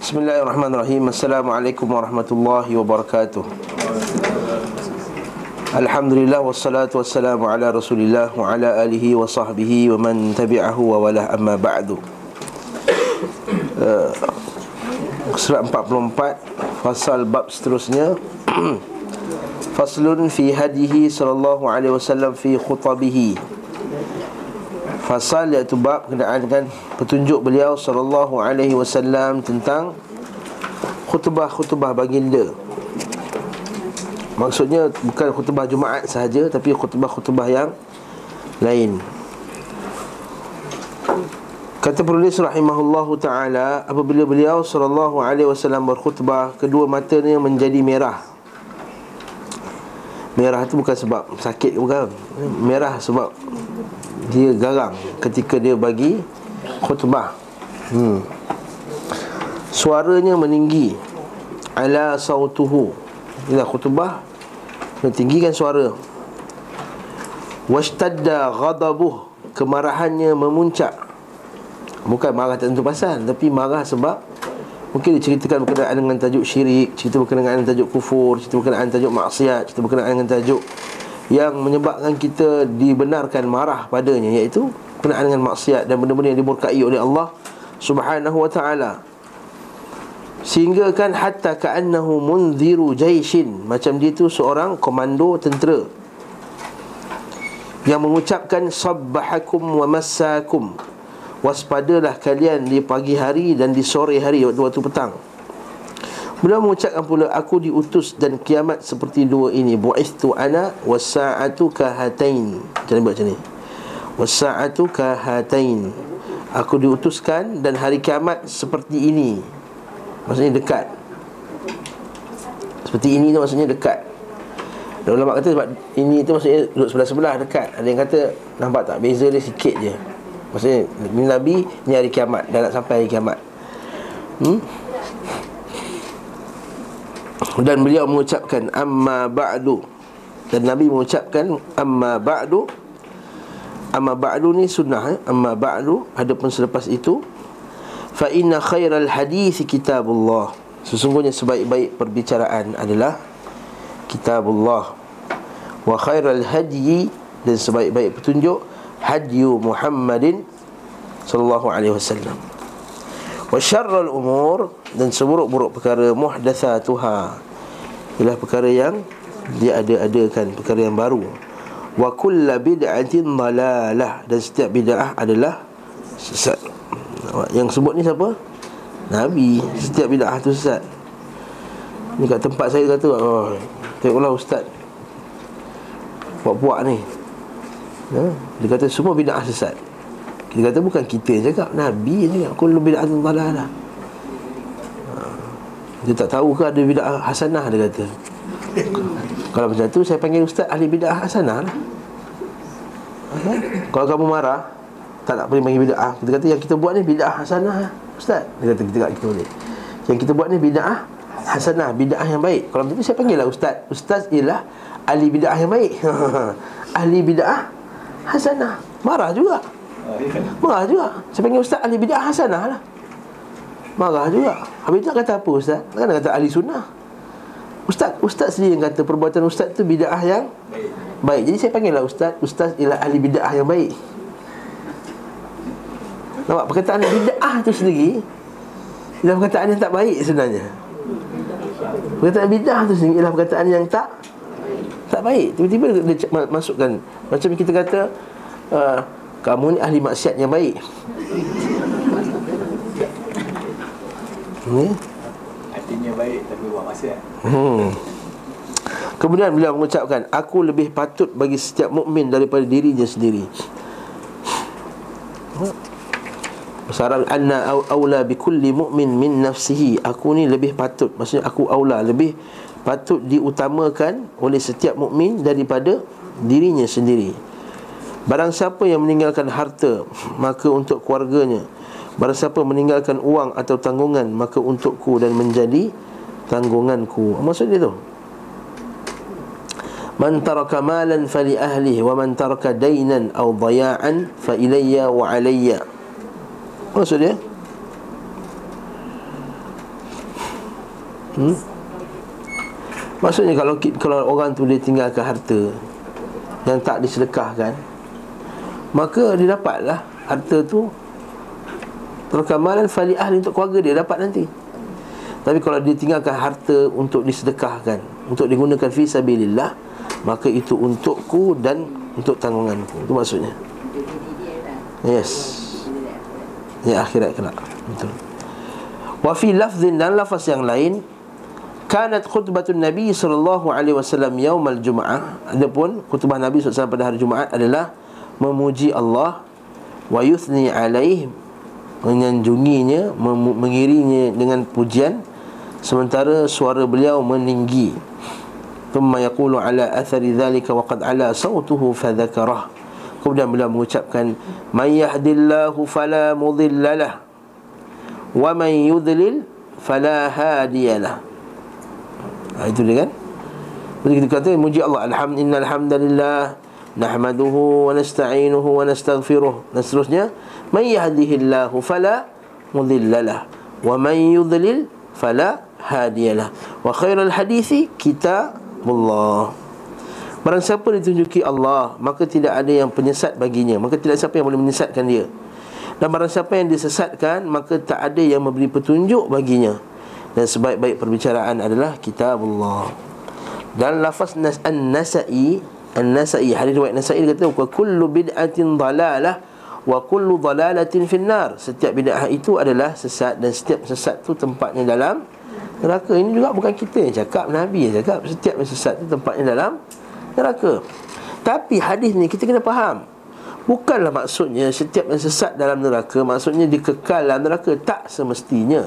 Bismillahirrahmanirrahim. Assalamualaikum warahmatullahi wabarakatuh. Alhamdulillah wassalatu wassalamu ala Rasulillah wa ala alihi wa sahbihi wa man tabi'ahu wa walah, amma ba'du. Surat 44, fasal bab seterusnya. Faslun fi hadihi sallallahu alaihi wasallam fi khutabihi. Fasal iaitu bab berkenaan dengan petunjuk beliau sallallahu alaihi wasallam tentang khutbah-khutbah baginda. Maksudnya bukan khutbah Jumaat sahaja, tapi khutbah-khutbah yang lain. Kata penulis rahimahullahu ta'ala, apabila beliau sallallahu alaihi wasallam berkhutbah, kedua matanya menjadi merah. Merah itu bukan sebab sakit, bukan. Merah sebab dia garang ketika dia bagi khutbah. Suaranya meninggi. Ala sautuhu. Inilah khutbah, meninggikan suara. Washtadda ghadabuh. Kemarahannya memuncak. Bukan marah tak tentu pasal, tapi marah sebab mungkin diceritakan berkenaan dengan tajuk syirik, cerita berkenaan dengan tajuk kufur, cerita berkenaan dengan tajuk maksiat, cerita berkenaan dengan tajuk yang menyebabkan kita dibenarkan marah padanya, iaitu berkenaan dengan maksiat dan benda-benda yang dimurkai oleh Allah Subhanahu wa ta'ala. Sehingga kan hatta ka'annahu mundhiru jaishin, macam dia tu seorang komando tentera yang mengucapkan sabbahakum wa massakum, waspadalah kalian di pagi hari dan di sore hari, waktu-waktu petang. Beliau mengucapkan pula, aku diutus dan kiamat seperti dua ini. Bu'ithtu ana was-sa'atu kahatain. Jangan buat macam ni. Was-sa'atu kahatain. Aku diutuskan dan hari kiamat seperti ini. Maksudnya dekat. Seperti ini tu maksudnya dekat. Dan ulama kata sebab ini tu maksudnya duduk sebelah-sebelah, dekat. Ada yang kata nampak tak, beza dia sikit je. Maksudnya ini Nabi, ni hari kiamat, dah nak sampai hari kiamat. Dan beliau mengucapkan amma ba'du. Dan Nabi mengucapkan amma ba'du. Amma ba'du ni sunnah, amma ba'du. Adapun selepas itu, fa inna khairal hadis kitabullah. Sesungguhnya sebaik-baik perbicaraan adalah kitabullah. Wa khairal hadyi, dan sebaik-baik petunjuk hadyu Muhammadin sallallahu alaihi wasallam. Wa syarrul umur, dan seburuk-buruk perkara muhdatsatuha, ialah perkara yang dia ada-adakan, perkara yang baru. Wa kullu bid'atin dhalalah, dan setiap bid'ah adalah sesat. Yang sebut ni siapa? Nabi. Setiap bid'ah tu sesat. Ni kat tempat saya kata, oh, tengoklah ustaz puak-puak ni, dia kata semua bid'ah sesat. Dia kata bukan kita cakap, Nabi cakap kullu bid'atin dhalalah. Dia tak tahu ke ada bid'ah hasanah, dia kata. Kalau macam tu saya panggil ustaz ahli bid'ah hasanah lah. Kalau kamu marah, tak nak boleh panggil bid'ah, kita kata yang kita buat ni bid'ah hasanah ustaz. Dia kata kita boleh. Yang kita buat ni bid'ah hasanah, bid'ah yang baik. Kalau macam tu saya panggil lah ustaz. Ustaz ialah ahli bid'ah yang baik. Ahli bid'ah hasanah. Marah juga. Marah juga. Saya panggil ustaz ahli bid'ah hasanah lah. Marah juga. Habis tu kata apa ustaz? Kan kata ahli sunnah. Ustaz sendiri yang kata perbuatan ustaz tu bid'ah yang baik. Jadi saya panggil lah ustaz. Ustaz ialah ahli bid'ah yang baik. Nampak perkataan bid'ah tu sendiri ialah perkataan yang tak baik sebenarnya. Perkataan bid'ah tu sendiri ialah perkataan yang tak baik. Tiba-tiba dia masukkan, macam kita kata kamu ni ahli maksiat yang baik. Artinya baik tapi buat maksiat. Kemudian beliau mengucapkan, aku lebih patut bagi setiap mukmin daripada dirinya sendiri. Saran anna aula bi kulli mu'min min nafsihi. Aku ni lebih patut, maksudnya aku aula, lebih patut diutamakan oleh setiap mukmin daripada dirinya sendiri. Barang siapa yang meninggalkan harta, maka untuk keluarganya. Barang siapa meninggalkan uang atau tanggungan, maka untukku dan menjadi tanggunganku. Maksud dia tu, man taraka malan fali ahlihi wa man taraka dainan aw daya'an fa ilayya wa alayya. Maksud dia, Maksudnya kalau orang tu dia tinggalkan harta yang tak disedekahkan, maka dia dapatlah harta tu terkamalan fali ahli, untuk keluarga dia dapat nanti. Tapi kalau dia tinggalkan harta untuk disedekahkan, untuk digunakan fi sabilillah, maka itu untukku dan untuk tanggunganku. Itu maksudnya. Yes. Ya, akhirat kelak. Betul. Wa fi lafzin, dan lafaz yang lain, kanat khutbatun Nabi sallallahu alaihi wasallam yaumal Jum'ah. Adapun khutbah Nabi sallallahu alaihi wasallam pada hari Jumaat adalah memuji Allah, wa yuthni alaihi, menyanjunginya, mengiringinya dengan pujian, sementara suara beliau meninggi. Thumma yaqulu ala athari dhalika wa qad ala sautuhu fadhakarah. Kemudian beliau mengucapkan, may yahdillahu fala mudhillalah wa man yudlil fala hadiyalah. Itu dia kan. Jadi kita kata muji Allah, innal hamdalillah nahmaduhu wa nasta'inuhu wa nastaghfiruh, dan seterusnya. Man yahdihillahu fala mudhillalah wa man yudlil fala hadiyalah wa khairul hadithi kitabullah. Barang siapa ditunjuki Allah, maka tidak ada yang penyesat baginya, maka tidak siapa yang boleh menyesatkan dia. Dan barang siapa yang disesatkan, maka tak ada yang memberi petunjuk baginya. Dan sebaik-baik perbicaraan adalah kitabullah. Dan lafaz An-Nasa'i, hadis riwayat Nasa'i, dia kata wa kullu bid'atin dalalah wa kullu dalalatin finnar. Setiap bid'ah itu adalah sesat, dan setiap sesat tu tempatnya dalam neraka. Ini juga bukan kita yang cakap, Nabi yang cakap, setiap yang sesat tu tempatnya dalam neraka. Tapi hadis ni kita kena faham, bukanlah maksudnya setiap yang sesat dalam neraka maksudnya dia kekal dalam neraka. Tak semestinya.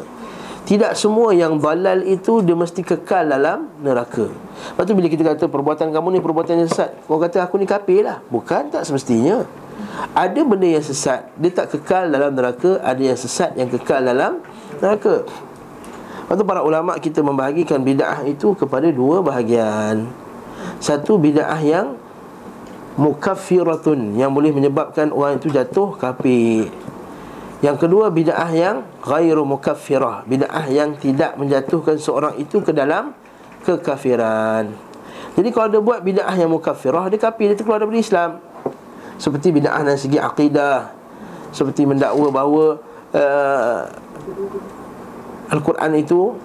Tidak semua yang dalal itu dia mesti kekal dalam neraka. Lepas tu bila kita kata perbuatan kamu ni perbuatan yang sesat, kau kata aku ni kafir lah. Bukan, tak semestinya. Ada benda yang sesat dia tak kekal dalam neraka, ada yang sesat yang kekal dalam neraka. Lepas tu para ulama' kita membahagikan bid'ah itu kepada dua bahagian. Satu, bid'ah yang mukaffiratun, yang boleh menyebabkan orang itu jatuh kafir. Yang kedua, bid'ah yang ghairu mukaffirah, bid'ah yang tidak menjatuhkan seorang itu ke dalam kekafiran. Jadi kalau dia buat bid'ah yang mukaffirah, dia kafir, dia keluar daripada Islam. Seperti bid'ah dari segi akidah, seperti mendakwa bahawa Al-Quran itu,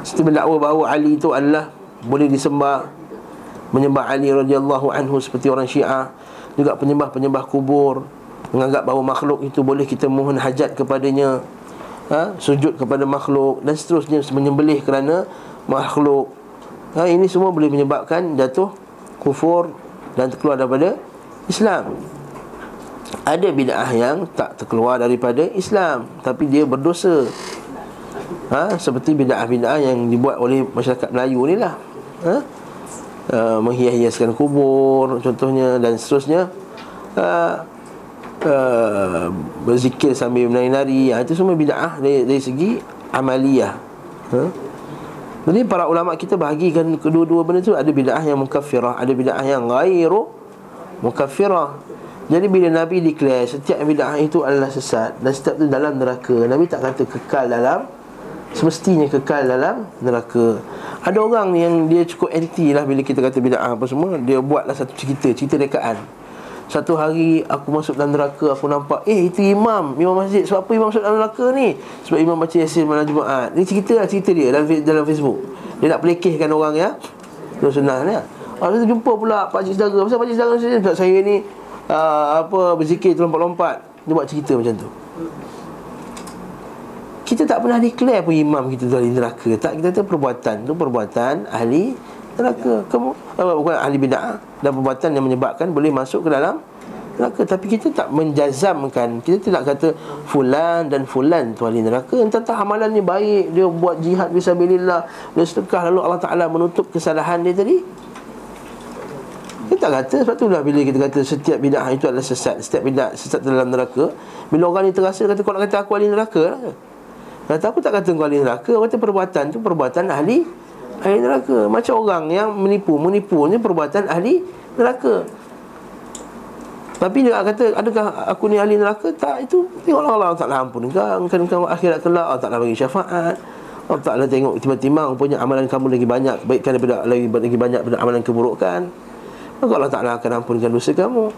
seperti mendakwa bahawa Ali itu adalah boleh disembah, menyembah Ali radhiyallahu anhu seperti orang Syiah. Juga penyembah-penyembah kubur menganggap bahawa makhluk itu boleh kita mohon hajat kepadanya, sujud kepada makhluk, dan seterusnya, menyembelih kerana makhluk. Ini semua boleh menyebabkan jatuh kufur dan terkeluar daripada Islam. Ada bid'ah yang tak terkeluar daripada Islam, tapi dia berdosa. Seperti bid'ah-bid'ah yang dibuat oleh masyarakat Melayu ni lah, menghias-hiaskan kubur contohnya, dan seterusnya. Berzikir sambil menari-nari, itu semua bid'ah dari segi amaliyah. Jadi para ulama' kita bahagikan kedua-dua benda tu. Ada bid'ah yang mukaffirah, ada bid'ah yang ghairu mukaffirah. Jadi bila Nabi declare setiap bid'ah itu adalah sesat dan setiap itu dalam neraka, Nabi tak kata kekal dalam, semestinya kekal dalam neraka. Ada orang yang dia cukup anti lah bila kita kata bid'ah apa semua. Dia buatlah satu cerita rekaan. Satu hari aku masuk dalam neraka, aku nampak itu imam masjid. Sebab apa imam masuk dalam neraka ni? Sebab imam baca Yasin malam Jumaat. Ni cerita dia dalam Facebook. Dia nak pelekehkan orang ya, sunnah ni. Lepas tu jumpa pula pakcik saudara. Pasal pakcik saudara sebab saya ni berzikir terlompat-lompat. Dia buat cerita macam tu. Kita tak pernah declare pun imam kita tu ahli neraka. Tak, kita kata perbuatan tu perbuatan ahli neraka. Bukan ahli bid'ah, dan perbuatan yang menyebabkan boleh masuk ke dalam neraka. Tapi kita tak menjazamkan, kita tidak kata fulan dan fulan tu ahli neraka. Entah amalan ni baik, dia buat jihad fisabilillah, dia sedekah, lalu Allah Ta'ala menutup kesalahan dia tadi. Kita tak kata. Sebab itulah bila kita kata setiap bid'ah itu adalah sesat, setiap bid'ah sesat dalam neraka, bila orang ni terasa kata, kau nak kata aku ahli neraka lah. Kata aku tak kata kau ahli neraka, kata perbuatan tu perbuatan ahli neraka. Macam orang yang menipu ni perbuatan ahli neraka. Tapi dia kata, adakah aku ni ahli neraka? Tak, itu tengoklah Allah Ta'ala ampun kau akhirat kelak, Allah Ta'ala bagi syafaat, Allah Ta'ala tengok timbang-timbang punya amalan kamu lagi banyak kebaikan daripada lagi banyak daripada amalan keburukan, maka Allah Ta'ala akan ampunkan dosa kamu.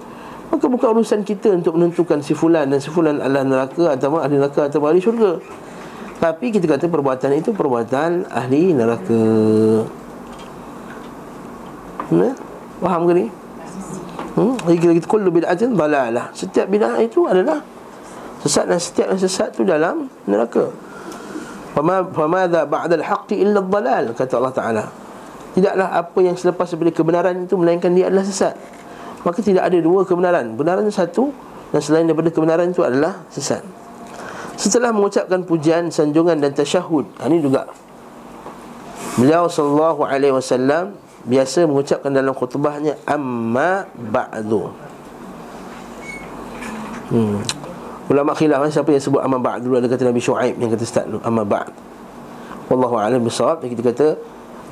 Maka bukan urusan kita untuk menentukan si fulan dan si fulan adalah neraka atau ahli neraka atau ahli syurga. Tapi kita kata perbuatan itu perbuatan ahli neraka. Faham ke ni? Lagi kullu bid'atin dalalah. Setiap bid'ah itu adalah sesat, dan setiap yang sesat itu dalam neraka. Famadha ba'da al-haqqi illa ad-dalal, kata Allah Ta'ala. Tidaklah apa yang selepas daripada kebenaran itu melainkan dia adalah sesat. Maka tidak ada dua kebenaran. Kebenaran satu, dan selain daripada kebenaran itu adalah sesat. Setelah mengucapkan pujian, sanjungan dan tasyahud, ini juga beliau sallallahu alaihi wasallam biasa mengucapkan dalam khutbahnya amma ba'du. Ulama khilaf siapa yang sebut amma ba'du. Ada kata Nabi Shu'aib yang kata start dulu amma ba'd. Wallahu a'lam bissawab. Kita kata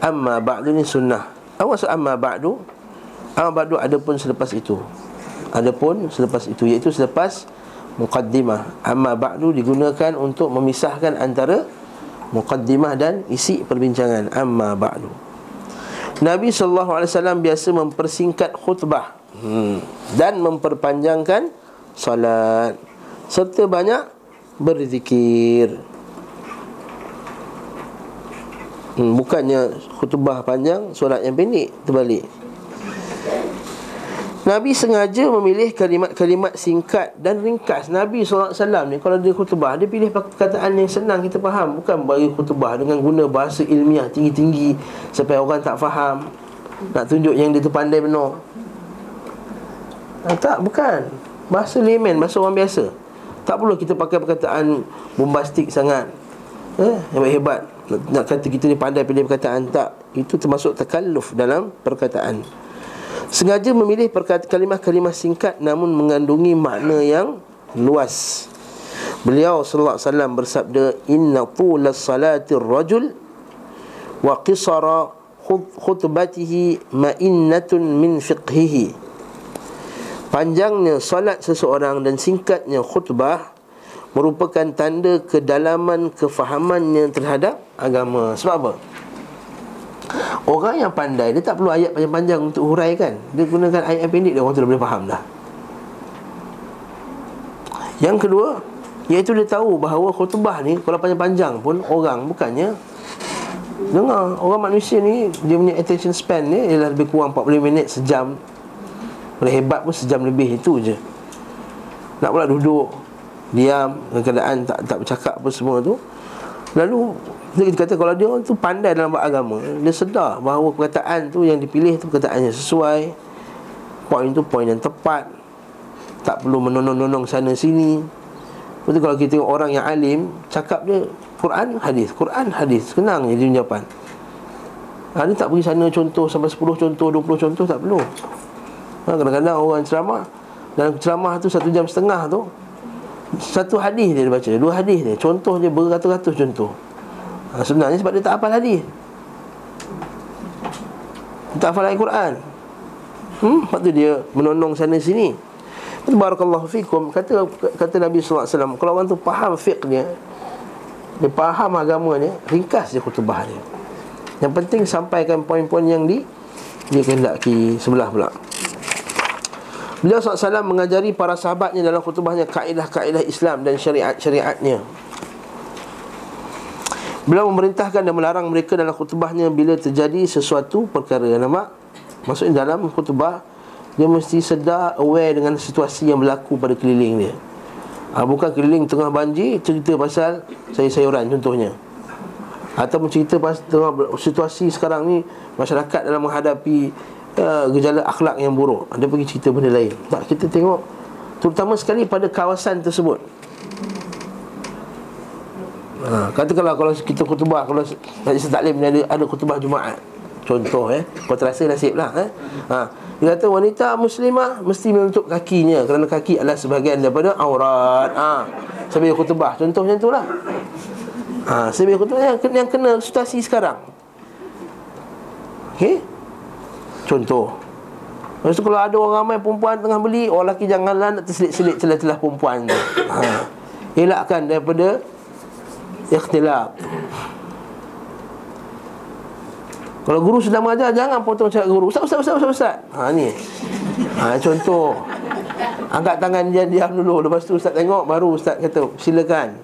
amma ba'du ni sunnah. Apa maksud amma ba'du? Amma ba'du adapun selepas itu. Adapun selepas itu, iaitu selepas muqaddimah. Amma ba'du digunakan untuk memisahkan antara muqaddimah dan isi perbincangan. Amma ba'du. Nabi SAW biasa mempersingkat khutbah dan memperpanjangkan salat, serta banyak berzikir. Bukannya khutbah panjang, solat yang pendek, terbalik. Nabi sengaja memilih kalimat-kalimat singkat dan ringkas. Nabi SAW ni kalau dia khutbah, dia pilih perkataan yang senang kita faham. Bukan bagi khutbah dengan guna bahasa ilmiah tinggi-tinggi sampai orang tak faham, nak tunjuk yang dia tu pandai benar. Tak, bukan. Bahasa layman, bahasa orang biasa. Tak perlu kita pakai perkataan bombastik sangat, hebat-hebat, nak kata kita ni pandai pilih perkataan. Tak, itu termasuk takalluf dalam perkataan. Sengaja memilih kalimah-kalimah singkat namun mengandungi makna yang luas. Beliau sallallahu alaihi wasallam bersabda, inna tulas salatir rajul wa qisara khutbatihi ma'innatun min fiqhihi. Panjangnya salat seseorang dan singkatnya khutbah merupakan tanda kedalaman kefahamannya terhadap agama. Sebab apa? Orang yang pandai, dia tak perlu ayat panjang-panjang untuk huraikan. Dia gunakan ayat yang pendek, dia orang tu dah boleh faham dah. Yang kedua, iaitu dia tahu bahawa khutbah ni kalau panjang-panjang pun orang bukannya dengar. Orang manusia ni, dia punya attention span ni ialah lebih kurang 40 minit, sejam. Boleh hebat pun sejam lebih, itu je. Nak pula duduk diam dalam keadaan tak bercakap apa semua tu. Lalu kita kata kalau dia orang tu pandai dalam agama, dia sedar bahawa perkataan tu yang dipilih tu perkataan yang sesuai, poin tu poin yang tepat, tak perlu menonong-nonong sana sini. Betul, kalau kita tengok orang yang alim, cakap dia Quran hadis, senang je dia jawapan. Dia tak pergi sana contoh sampai 10 contoh, 20 contoh, tak perlu. Kadang-kadang orang ceramah, dalam ceramah tu 1 jam setengah tu, 1 hadis dia baca, 2 hadis dia, contoh dia beratus-ratus contoh. Sebenarnya sebab dia tak hafal hadis, dia tak hafal Al-Quran. Lepas tu dia menonong sana sini. Barakallahu fikum. Kata Nabi SAW, kalau orang tu faham fiqhnya, dia faham agamanya, ringkas je khutbah dia. Yang penting sampaikan poin-poin yang dia kehendaki. Sebelah pula, beliau SAW mengajari para sahabatnya dalam khutbahnya kaedah-kaedah Islam dan syariat-syariatnya. Beliau memerintahkan dan melarang mereka dalam khutbahnya bila terjadi sesuatu perkara. Nampak? Maksudnya dalam khutbah dia mesti sedar, aware dengan situasi yang berlaku pada keliling dia. Bukan keliling tengah banjir, cerita pasal sayur-sayuran contohnya, ataupun cerita pasal tengah situasi sekarang ni masyarakat dalam menghadapi gejala akhlak yang buruk. Dia pergi cerita benda lain. Tak, kita tengok terutama sekali pada kawasan tersebut. Katakanlah kalau kita khutbah, kalau majlis taklim ni ada khutbah Jumaat contoh, kau terasa nasib lah, dia kata wanita muslimah mesti menutup kakinya kerana kaki adalah sebahagian daripada aurat. Sambil khutbah contoh macam tu lah. Sambil khutbah yang kena situasi sekarang. Okey, contoh. Lepas tu kalau ada orang ramai perempuan tengah beli, orang lelaki janganlah nak terselit-selit celah-celah perempuan tu. Elakkan daripada ikhtilaf. Kalau guru sedang mengajar, jangan potong cakap guru. Ustaz. Ni. Contoh. Angkat tangan dia, diam dulu. Lepas tu ustaz tengok, baru ustaz kata silakan.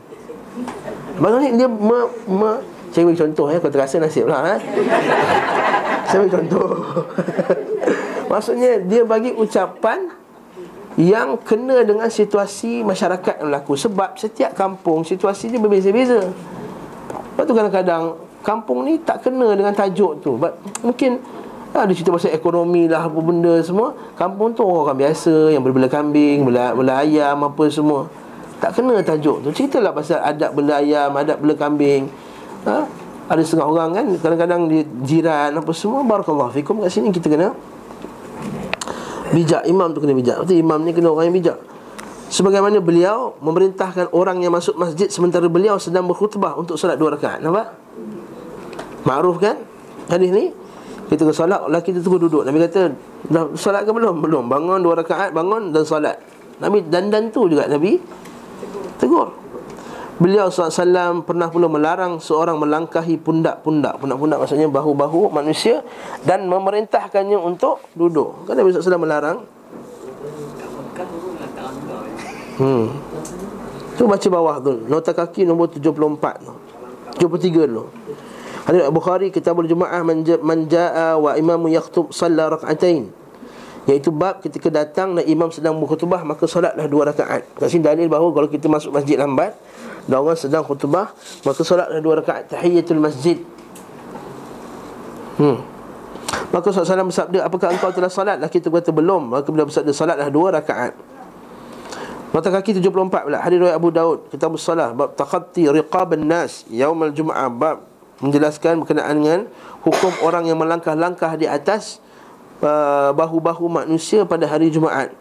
Baru ni dia saya bagi contoh kau terasa nasib lah Saya bagi contoh. Maksudnya dia bagi ucapan yang kena dengan situasi masyarakat yang berlaku. Sebab setiap kampung situasi dia berbeza-beza. Lepas tu kadang-kadang kampung ni tak kena dengan tajuk tu. Mungkin ada cerita pasal ekonomi lah, apa benda semua. Kampung tu orang biasa yang berbela kambing, bela ayam, apa semua. Tak kena tajuk tu. Ceritalah pasal adab bela ayam, adab bela kambing. Ada setengah orang kan, kadang-kadang dia jiran apa semua. Barakallahu fikum. Kat sini kita kena bijak. Imam tu kena bijak. Berarti imam ni kena orang yang bijak. Sebagaimana beliau memerintahkan orang yang masuk masjid sementara beliau sedang berkhutbah untuk solat 2 rakaat. Nampak? Ma'ruf kan hadis ni? Kita ke solat, lelaki tu tunggu duduk. Nabi kata, dah solat ke belum? Belum. Bangun 2 rakaat, bangun dan solat. Nabi dan tu juga Nabi tegur. Beliau SAW pernah pula melarang seorang melangkahi pundak-pundak. Pundak-pundak maksudnya bahu-bahu manusia, dan memerintahkannya untuk duduk. Kan Nabi SAW melarang. Tu baca bawah tu, nota kaki nombor 74 tu, 73 dulu. Hadis Bukhari, Kitabul Jumaah, man jaa wa imamu yakhutub shalla rak'atain, iaitu bab ketika datang dan imam sedang berkhutbah maka solatlah 2 rakaat. Kat sini dalil bahawa kalau kita masuk masjid lambat dan orang sedang khutbah, maka solatlah 2 rakaat tahiyatul masjid. Maka SAW bersabda, apakah engkau telah solat? Laki itu kata belum. Maka beliau bersabda, solatlah 2 rakaat. Nota kaki 74 pula, hadis riwayat Abu Daud, Kitabus Salah, bab takhatti riqaban nas yaumal jum'ah, bab menjelaskan berkenaan dengan hukum orang yang melangkah-langkah di atas bahu-bahu manusia pada hari Jumaat.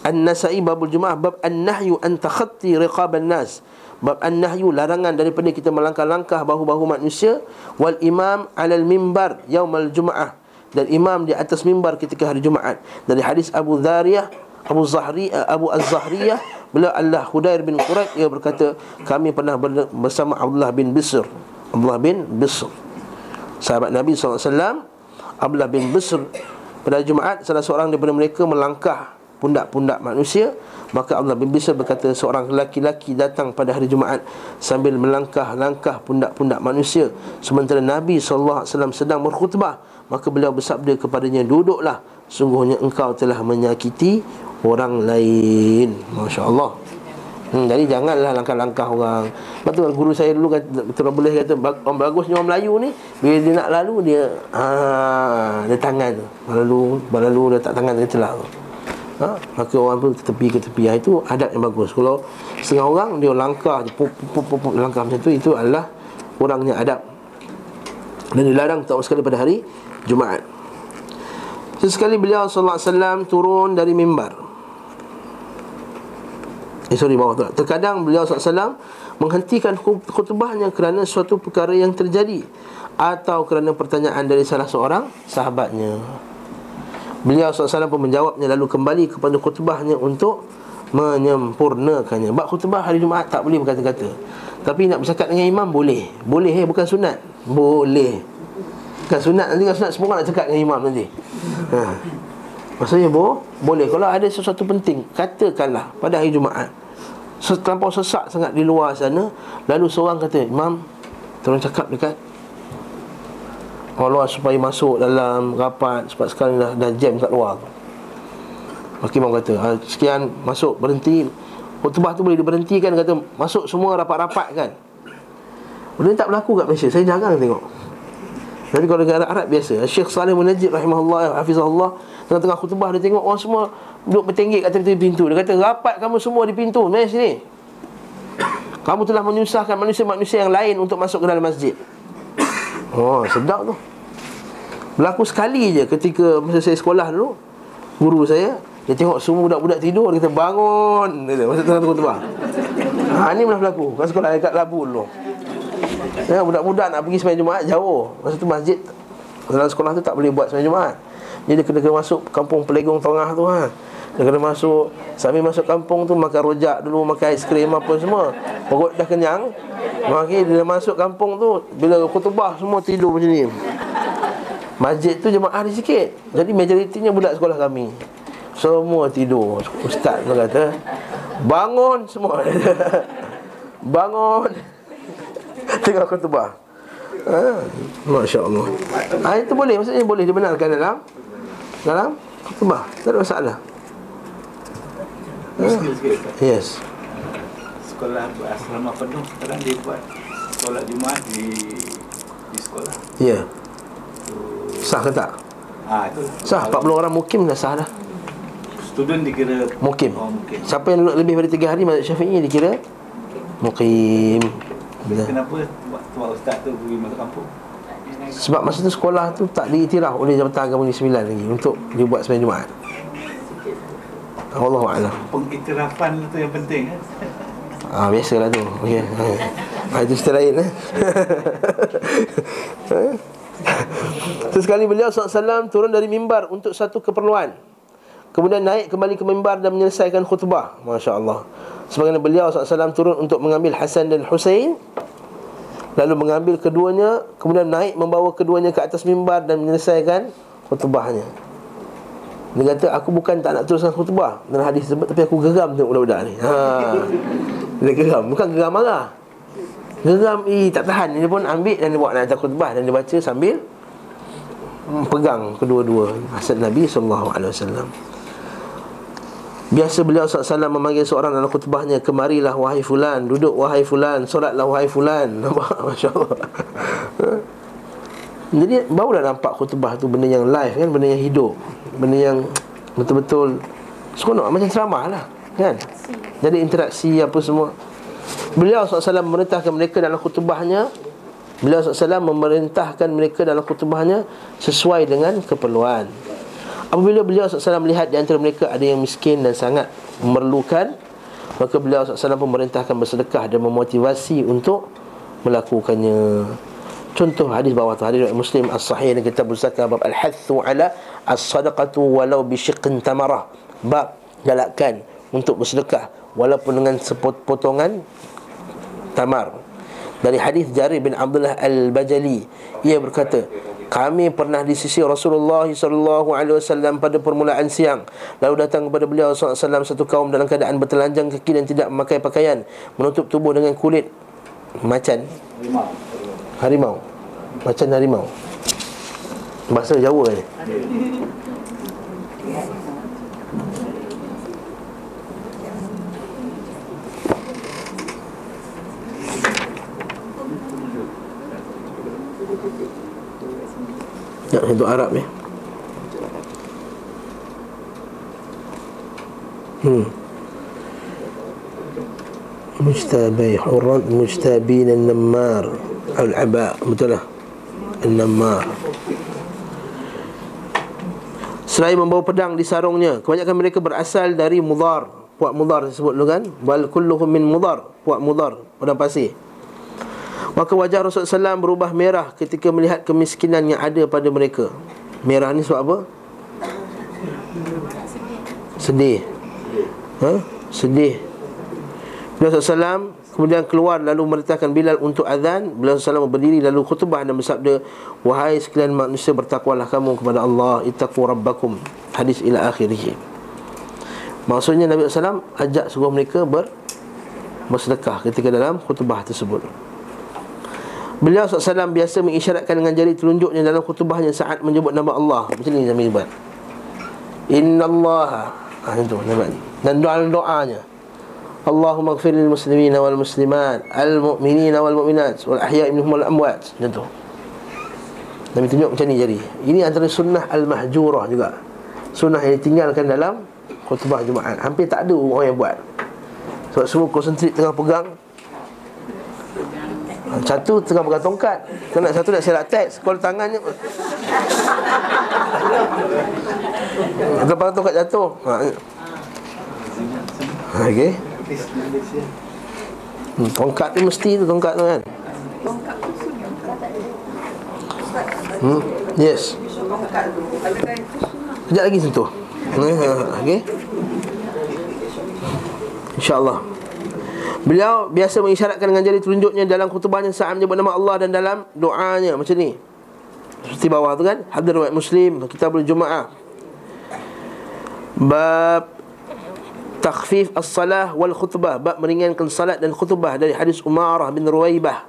An-Nasa'i babul Jumaah, bab an-nahyu an takhatti riqaban nas, bab an-nahyu larangan daripada kita melangkah-langkah bahu-bahu manusia. Wal imam 'alal mimbar yaumal Jumaah, dan imam di atas mimbar ketika hari Jumaat. Dari hadis Abu Az-Zahriyah, beliau Allah Khudair bin Quraib, ia berkata, kami pernah bersama Abdullah bin Bisr, sahabat Nabi SAW. Abdullah bin Bisr, pada Jumaat salah seorang daripada mereka melangkah pundak-pundak manusia. Maka Abdullah bin Bisr berkata, seorang lelaki datang pada hari Jumaat sambil melangkah-langkah pundak-pundak manusia sementara Nabi SAW sedang berkhutbah. Maka beliau bersabda kepadanya, duduklah, sungguhnya engkau telah menyakiti orang lain. Masya Allah. Jadi janganlah langkah-langkah orang. Betul, guru saya dulu kata, boleh kata, orang bagusnya orang Melayu ni, bila dia nak lalu, dia tangan tu berlalu letak tangan dia telah tu. Maka orang pun ke tepi. Itu adab yang bagus. Kalau setengah orang dia langkah, langkah macam tu, itu adalah kurangnya adab, dan dilarang tak sekali pada hari Jumaat. Sesekali beliau sallallahu alaihi wasallam turun dari mimbar. Bawah tu. Terkadang beliau sallallahu alaihi wasallam menghentikan khutbahnya kerana suatu perkara yang terjadi atau kerana pertanyaan dari salah seorang sahabatnya. Beliau sallallahu alaihi wasallam pun menjawabnya, lalu kembali kepada khutbahnya untuk menyempurnakannya. Bab khutbah hari Jumaat tak boleh berkata-kata, tapi nak bercakap dengan imam boleh. Bukan sunat. Boleh. Bukan sunat, nanti kan sunat semua nak cakap dengan imam nanti. Maksudnya boleh. Kalau ada sesuatu penting, katakanlah pada hari Jumaat, terlampau sesak sangat di luar sana, lalu seorang kata, imam, tolong cakap dekat Allah supaya masuk dalam rapat, sebab sekarang dah jam kat luar. Maka imam kata, sekian, masuk, berhenti. Khutbah tu boleh diberhentikan, kata masuk semua rapat-rapat kan. Benda tak berlaku kat Malaysia, saya jarang tengok. Tapi kalau negara Arab biasa. Syekh Saleh Munajjid rahimahullah, hafizahullah, tengah-tengah khutbah dia tengok orang semua duduk bertenggek kat tepi pintu. Dia kata, rapat kamu semua di pintu, mari sini. Kamu telah menyusahkan manusia-manusia yang lain untuk masuk ke dalam masjid. Oh, sedap tu. Berlaku sekali je ketika masa saya sekolah dulu. Guru saya, dia tengok semua budak-budak tidur, dia kata, bangun, dia kata, masa tengah khutbah. Ni pernah berlaku kat sekolah dekat Labu dulu. Budak-budak nak pergi sembahyang Jumaat jauh. Masa tu masjid dalam sekolah tu tak boleh buat sembahyang Jumaat. Jadi dia kena masuk kampung Pelegong Tengah tu Dia kena masuk, sambil masuk kampung tu makan rojak dulu, makan aiskrim apa semua. Perut dah kenyang. Maka dia masuk kampung tu, bila khutbah semua tidur macam ni. Masjid tu jemaah dia sikit, jadi majoritinya budak sekolah kami. Semua tidur. Ustaz tu kata, bangun semua. Bangun. Tengok khutbah. Masya Allah. Itu boleh, maksudnya boleh dibenarkan dalam khutbah, tak ada masalah. Yes. Sekolah berasrama penuh sekarang dia buat solat Jumaat di sekolah. Ya. Sah ke tak? Itu sah. 40 orang mukim dah sah dah. Student dikira mukim. Mukim. Siapa yang duduk lebih daripada 3 hari mazhab Syafi'i dikira mukim. Kenapa tuan ustaz tu pergi masuk kampung? Sebab masa tu sekolah tu tak diiktiraf oleh Jabatan Agama Negeri Sembilan lagi untuk dibuat sembahyang Jumaat. Wallahu a'lam. Pengiktirafan tu yang penting Biasalah tu. Okey. Itu cerita lain Sesekali beliau SAW turun dari mimbar untuk satu keperluan, kemudian naik kembali ke mimbar dan menyelesaikan khutbah. Masya Allah. Sebagaimana beliau SAW turun untuk mengambil Hasan dan Husain, lalu mengambil keduanya, kemudian naik membawa keduanya ke atas mimbar dan menyelesaikan khutbahnya. Dia kata, aku bukan tak nak teruskan khutbah dalam hadis tersebut, tapi aku geram tengok budak-budak ni. Dia geram, bukan geram marah. Geram, tak tahan. Dia pun ambil dan dia buat nak atas khutbah, dan dia baca sambil pegang kedua-dua Hasan Nabi SAW. Biasa beliau SAW memanggil seorang dalam khutbahnya, kemarilah wahai fulan, duduk wahai fulan, solatlah wahai fulan. Nampak? Masya Allah. Jadi barulah nampak khutbah tu benda yang live kan, benda yang hidup, benda yang betul-betul seronok, macam ceramah lah kan. Jadi interaksi apa semua. Beliau SAW memerintahkan mereka dalam khutbahnya, beliau SAW memerintahkan mereka dalam khutbahnya sesuai dengan keperluan. Apabila beliau SAW melihat di antara mereka ada yang miskin dan sangat memerlukan, maka beliau SAW memerintahkan bersedekah dan memotivasi untuk melakukannya. Contoh hadis bawah tu, hadis Muslim as-sahih dan kitab zakat, bab al-hathu ala as-sadaqatu walau bi syiqqin tamarah, bab galakkan untuk bersedekah walaupun dengan sepotongan tamar. Dari hadis Jarir bin Abdullah al-Bajali, ia berkata, kami pernah di sisi Rasulullah SAW pada permulaan siang. Lalu datang kepada beliau SAW satu kaum dalam keadaan bertelanjang kaki dan tidak memakai pakaian, menutup tubuh dengan kulit macan harimau. Macan harimau, bahasa Jawa ni. Ya, itu Arab ni. Mustabi hurran mustabin an-nammar al-aba, betul lah, an-nammar. Selain membawa pedang di sarungnya, kebanyakan mereka berasal dari Mudar. Puak Mudar disebut dulu kan, wal kulluhum min Mudar, Puak Mudar, padang pasir. Maka wajah Rasulullah SAW berubah merah ketika melihat kemiskinan yang ada pada mereka. Merah ni sebab apa? Sedih. Sedih. Beliau SAW kemudian keluar lalu memerintahkan Bilal untuk azan. Beliau SAW berdiri lalu khutbah dan bersabda, wahai sekalian manusia, bertakwalah kamu kepada Allah, ittaqu rabbakum. Hadis ila akhirih. Maksudnya Nabi SAW ajak seluruh mereka bersedekah ketika dalam khutbah tersebut. Beliau SAW biasa mengisyaratkan dengan jari telunjuknya dalam khutbahnya saat menyebut nama Allah. Macam ni Nabi buat, innallaha, itu namanya. Dan doa-doanya, Allahumma ighfir lil muslimina wal muslimat, al mu'minina wal mu'minat, wal ahya'i minhum wal amwat. Macam tu Nabi tunjuk macam ni jari. Ini antara sunnah al-mahjurah juga, sunnah yang ditinggalkan dalam khutbah Jumaat. Hampir tak ada orang yang buat. Sebab semua konsentrate tengah pegang. Satu tengah pegang tongkat, satu nak serak teks, kalau tangannya pegang tongkat jatuh. Okey. Tongkat tu mesti tu, tongkat tu kan. Yes. Sekejap lagi sentuh. Okey, InsyaAllah. Beliau biasa mengisyaratkan dengan jari telunjuknya dalam khutbahnya saat menyebut nama Allah dan dalam doanya macam ni. seperti bawah tu kan. Hadis riwayat Muslim, Kitabul Jumaah, bab takhfif as-salah wal khutbah, bab meringankan salat dan khutbah, dari hadis Umarah bin Ruwaibah.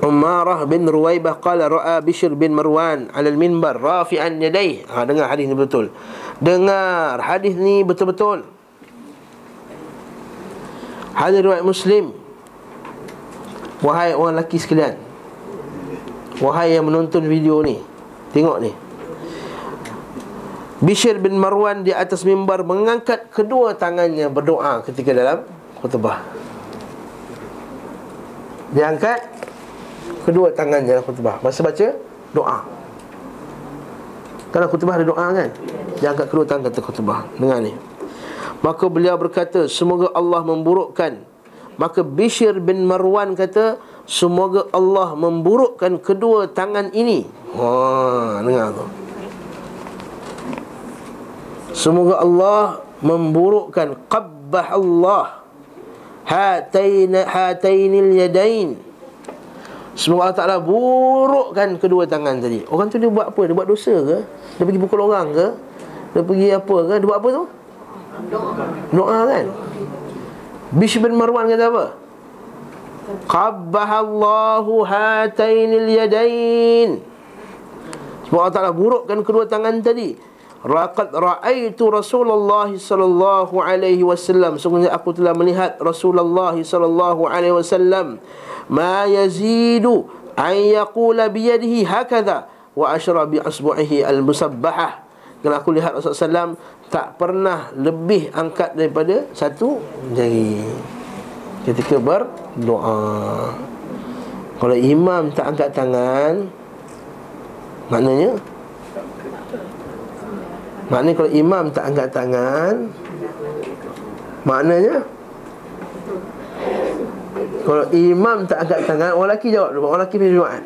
Umarah bin Ruwaibah qala ra'a Bishr bin Marwan 'ala al-minbar rafi'an yadayhi. Dengar hadis ni betul. Dengar hadis ni betul-betul. Hadis riwayat Muslim. Wahai orang lelaki sekalian, wahai yang menonton video ni, tengok ni. Bishr bin Marwan di atas mimbar mengangkat kedua tangannya berdoa ketika dalam khutbah. Dia angkat kedua tangannya dalam khutbah masa baca doa. Kalau khutbah ada doa kan, dia angkat kedua tangan kata khutbah. Dengar ni. Maka beliau berkata, semoga Allah memburukkan. Maka Bishr bin Marwan kata, semoga Allah memburukkan kedua tangan ini. Dengar tu. Semoga Allah memburukkan, qabbah Allah hatainil yadain. Semoga Allah Ta'ala burukkan kedua tangan tadi. Orang tu dia buat apa? Dia buat dosa ke? Dia pergi pukul orang ke? Dia pergi apa ke? Dia buat apa tu? Doa kan? Bishr bin Marwan kata apa? Qabbahallahu hatainil yadain. Semoga Allah Ta'ala burukkan kedua tangan tadi. Laqad ra'aitu Rasulullah sallallahu alaihi wasallam. Sungguhnya aku telah melihat Rasulullah sallallahu alaihi wasallam, ma yazidu an yaqula biyadihi hakadha wa asyara bi asbu'ihi al-musabbahah. Kalau aku lihat Rasulullah SAW tak pernah lebih angkat daripada satu jari ketika berdoa. Kalau imam tak angkat tangan, maknanya kalau imam tak angkat tangan, maknanya kalau imam tak angkat tangan, orang lelaki jawab dulu, orang lelaki pergi Jumaat.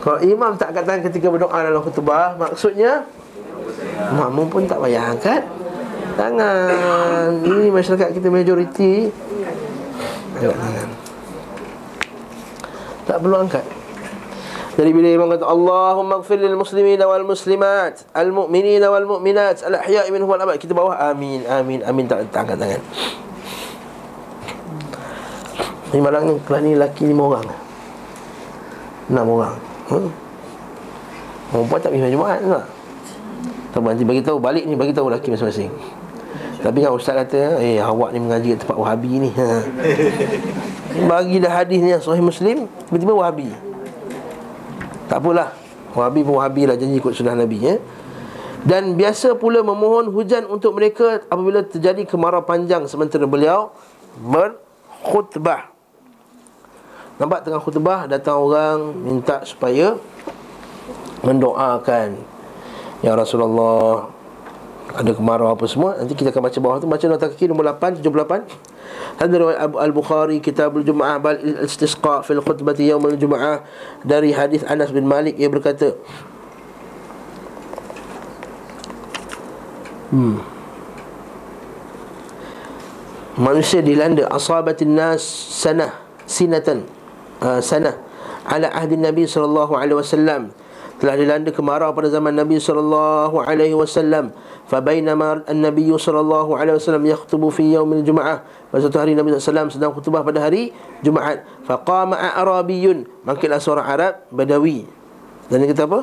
Kalau imam tak angkat tangan ketika berdoa dalam khutbah, maksudnya makmum pun tak payah angkat tangan. Ini masyarakat kita majoriti angkat tangan, tak perlu angkat. Jadi bila imam kata Allahumma ighfir lil muslimina wal muslimat, al mu'minina wal mu'minat, al ahya'i minhum wal amwat, kita bawah amin, amin, amin, tak angkat tangan. Ni malang ni, kelas ni lelaki 5 orang, 6 orang. Perempuan tak pergi Jumaat tak? Nanti bagi tahu balik ni, bagi tahu lelaki masing-masing. Tapi kan ustaz kata, awak ni mengaji kat tempat Wahabi ni. Bagi dah hadis ni Sahih Muslim, tiba-tiba Wahabi. Tak apalah, Wahabi pun Wahabi lah, janji ikut sunnah Nabi ya. Dan biasa pula memohon hujan untuk mereka apabila terjadi kemarau panjang sementara beliau berkhutbah. Nampak tengah khutbah datang orang minta supaya mendoakan, ya Rasulullah, ada kemarau apa semua. Nanti kita akan baca bawah tu. Baca nota kaki nombor 8, 78. Hadis riwayat Al-Bukhari, Kitabul Jumaah, bal istisqa fil khutbati yaumil Jumaah, dari hadis Anas bin Malik, ia berkata, manusia dilanda asabatin nas sanah ala ahdi Nabi sallallahu alaihi wasallam, telah dilanda kemarau pada zaman Nabi sallallahu alaihi wasallam. Fa bainama an-nabiy sallallahu alaihi wasallam yakhutubu fi yaumil Jumaah, pada satu hari Nabi sallallahu alaihi wasallam sedang khutbah pada hari Jumaat. Fa qama a'rabiyyun, bangkitlah seorang Arab Badawi. Dan dia kata apa?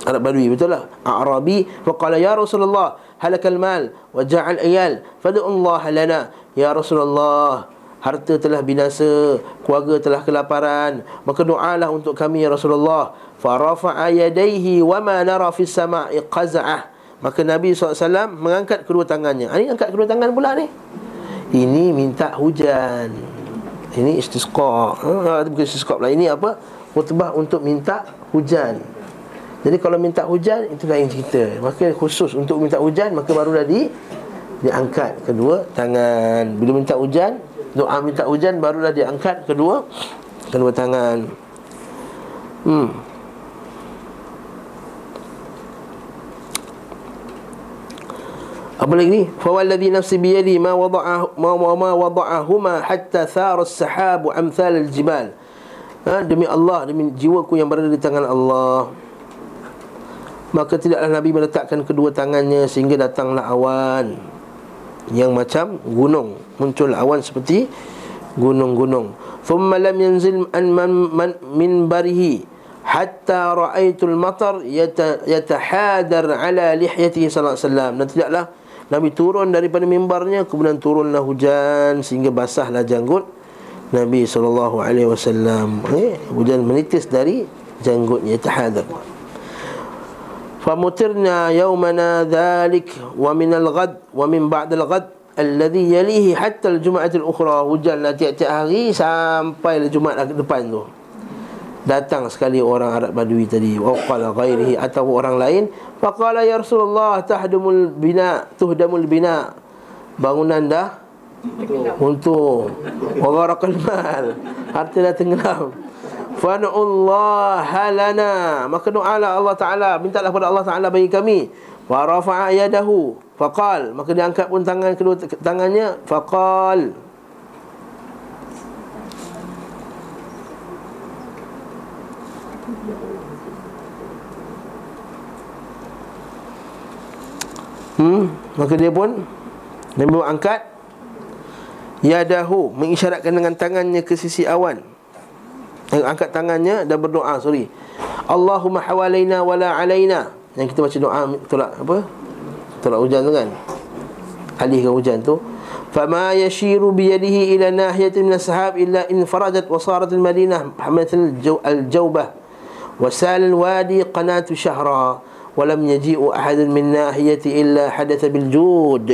Arab Badui, betul lah, A'rabi. Fa qala ya Rasulullah, halakal mal wa ja'al ayal fad'u Allah lana. Ya Rasulullah, harta telah binasa, keluarga telah kelaparan, maka doalah untuk kami ya Rasulullah. Farafa'a yadayhi wa ma nara fis sama'i qaza'ah. Maka Nabi SAW mengangkat kedua tangannya. Ini angkat kedua tangan pula ni. Ini minta hujan. Ini istisqa. Bukan istisqa pula. Ini apa? Khutbah untuk minta hujan. Jadi kalau minta hujan, itu lain cerita. Maka khusus untuk minta hujan, maka barulah diangkat kedua tangan. Bila minta hujan, doa minta hujan, barulah diangkat kedua tangan. Apa lagi ni? Fa wallazi nafsi bi yadi ma wada'ahuma hatta thara as-sahabu amsal al-jibal. Demi Allah, demi jiwaku yang berada di tangan Allah, maka tidaklah Nabi meletakkan kedua tangannya sehingga datanglah awan yang macam gunung, muncul awan seperti gunung-gunung. Thumma lam yanzil min barihi hatta ra'aitul matar yatahadar ala lihyatihi sallallahu alaihi wasallam. Dan tidaklah Nabi turun daripada mimbarnya, kemudian turunlah hujan sehingga basahlah janggut Nabi sallallahu alaihi wasallam. Hujan menitis dari janggutnya, yatahadar. Famutirna yawmana dhalik wa min al-ghad wa min ba'd al-ghad alladhi yalihi hatta al-jum'ah al-ukhra. Hujanlah tiap-tiap hari sampai Jumaat depan tu. Datang sekali orang Arab Badui tadi, wa qala ghairihi, atau orang lain, faqala ya Rasulullah tuhdamul bina, bangunan dah untuk wa gharaqal mal, harta dah tenggelam. Fana'ullaha lana, maka doalah Allah Ta'ala, mintalah kepada Allah Ta'ala bagi kami. Wa rafa'a yadahu faqal, maka dia angkat pun kedua tangannya, faqal, maka dia pun Nabi angkat yadahu, mengisyaratkan dengan tangannya ke sisi awan. Angkat tangannya dan berdoa, Allahumma hawalaina wala alaina. Yang kita baca doa tolak apa? Tolak hujan tu kan, alihkan hujan tu. Fama yashiru biyadihi ila nahiyatin min as-sahab illa in faradat wa sarat al-madinah hamatul al-jawbah wa sal al-wadi qanatu shahra wa lam yaji'u ahadun min nahiyati illa hadatha bil jud.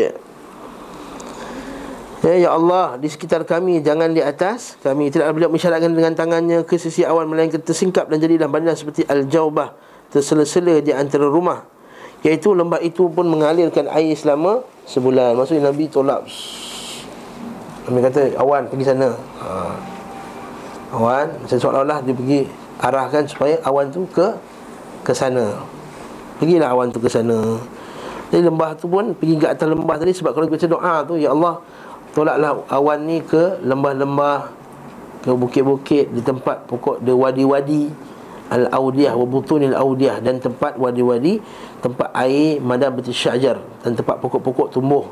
Ya Allah, di sekitar kami, jangan di atas kami. Tidaklah beliau mengisyaratkan dengan tangannya ke sisi awan, melainkan tersingkap dan jadilah Madinah seperti al-jawbah, tersela-sela di antara rumah, iaitu lembah itu pun mengalirkan air selama sebulan. Maksudnya Nabi tolak, Nabi kata awan pergi sana, awan macam seolah-olah dia pergi arahkan supaya awan tu ke sana. Pergilah awan tu ke sana. Jadi lembah tu pun pergi ke atas lembah tadi. Sebab kalau kita doa tu, ya Allah, tolaklah awan ni ke lembah-lembah, ke bukit-bukit, di tempat pokok, di wadi-wadi al-audiyah wa butunil audiyah, dan tempat wadi-wadi, tempat air madabatis syajar, dan tempat pokok-pokok tumbuh.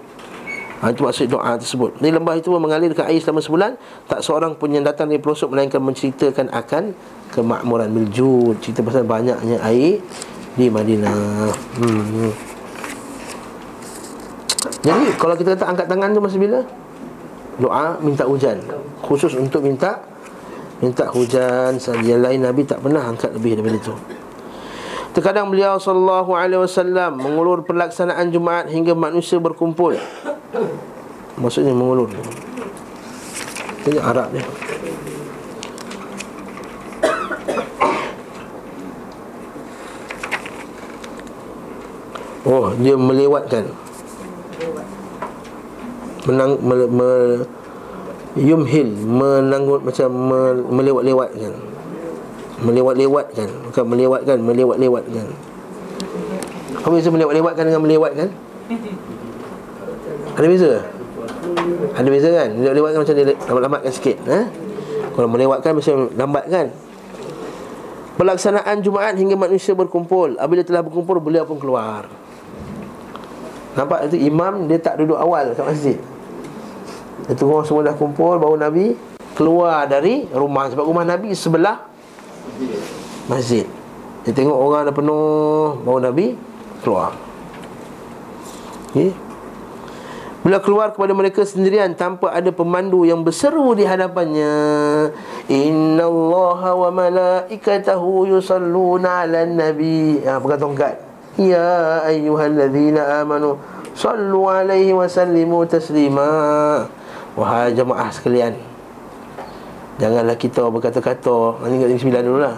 Itu maksud doa tersebut. Jadi lembah itu mengalirkan air selama sebulan, tak seorang pun yang datang dari pelosok melainkan menceritakan akan kemakmuran biljud, cerita pasal banyaknya air di Madinah. Jadi kalau kita kata angkat tangan tu masa bila? Doa minta hujan, khusus untuk minta hujan. Yang lain Nabi tak pernah angkat lebih daripada itu. Terkadang beliau sallallahu alaihi wasallam mengulur pelaksanaan Jumaat hingga manusia berkumpul. Maksudnya mengulur, ini Arab dia. Oh, dia melewatkan, yumhil, menanggut, macam melewat-lewatkan. Melewat-lewatkan, bukan melewatkan, melewat-lewatkan. Apa beza melewat-lewatkan dengan melewatkan? Ada beza? Ada beza kan? Melewat-lewatkan macam dia lambat-lambatkan sikit, Kalau melewatkan macam lambat kan. Pelaksanaan Jumaat hingga manusia berkumpul. Apabila telah berkumpul, beliau pun keluar. Nampak itu imam, dia tak duduk awal kat masjid. Dia tunggu semua dah kumpul, baru Nabi keluar dari rumah. Sebab rumah Nabi sebelah masjid. Dia tengok orang dah penuh, baru Nabi keluar. Beliau keluar kepada mereka sendirian tanpa ada pemandu yang berseru di hadapannya. Innallaha wa malaikatahu yusalluna 'alan nabi. Pegang tongkat. Ya ayyuhallazina amanu sallu alaihi wa sallimu taslima. Wahai jemaah sekalian, janganlah kita berkata-kata. Ini kat 9 dululah.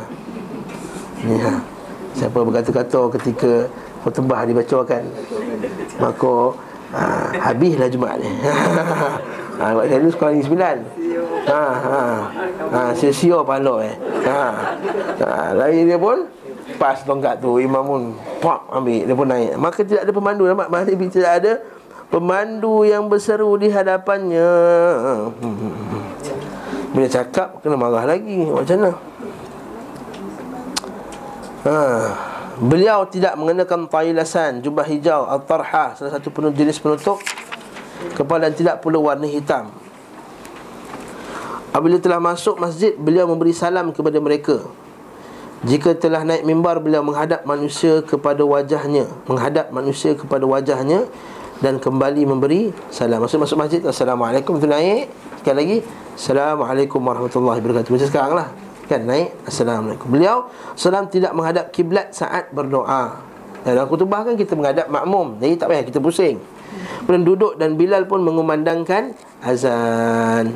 Siapa berkata-kata ketika khutbah dibacakan, maka habislah Jumaat ni. Buat saya dulu sekolah ni 9. Sia-sia pahala lagi dia pun pas tongkat tu, imam pun pop ambil, dia pun naik. Maka tidak ada pemandu. Nampak Nabi tidak ada pemandu yang berseru di hadapannya. Bila cakap kena marah lagi. Macam mana? Beliau tidak mengenakan tailasan, jubah hijau, al-tarhah, salah satu jenis penutup kepala, dan tidak pula warna hitam. Apabila telah masuk masjid, beliau memberi salam kepada mereka. Jika telah naik mimbar, beliau menghadap manusia kepada wajahnya, dan kembali memberi salam. Masuk masjid, Assalamualaikum, tu naik sekali lagi, Assalamualaikum warahmatullahi wabarakatuh. Macam sekarang lah kan, naik Assalamualaikum. Beliau salam tidak menghadap kiblat saat berdoa. Dalam khutbah kan kita menghadap makmum, jadi tak payah kita pusing. Kemudian duduk, dan Bilal pun mengumandangkan azan.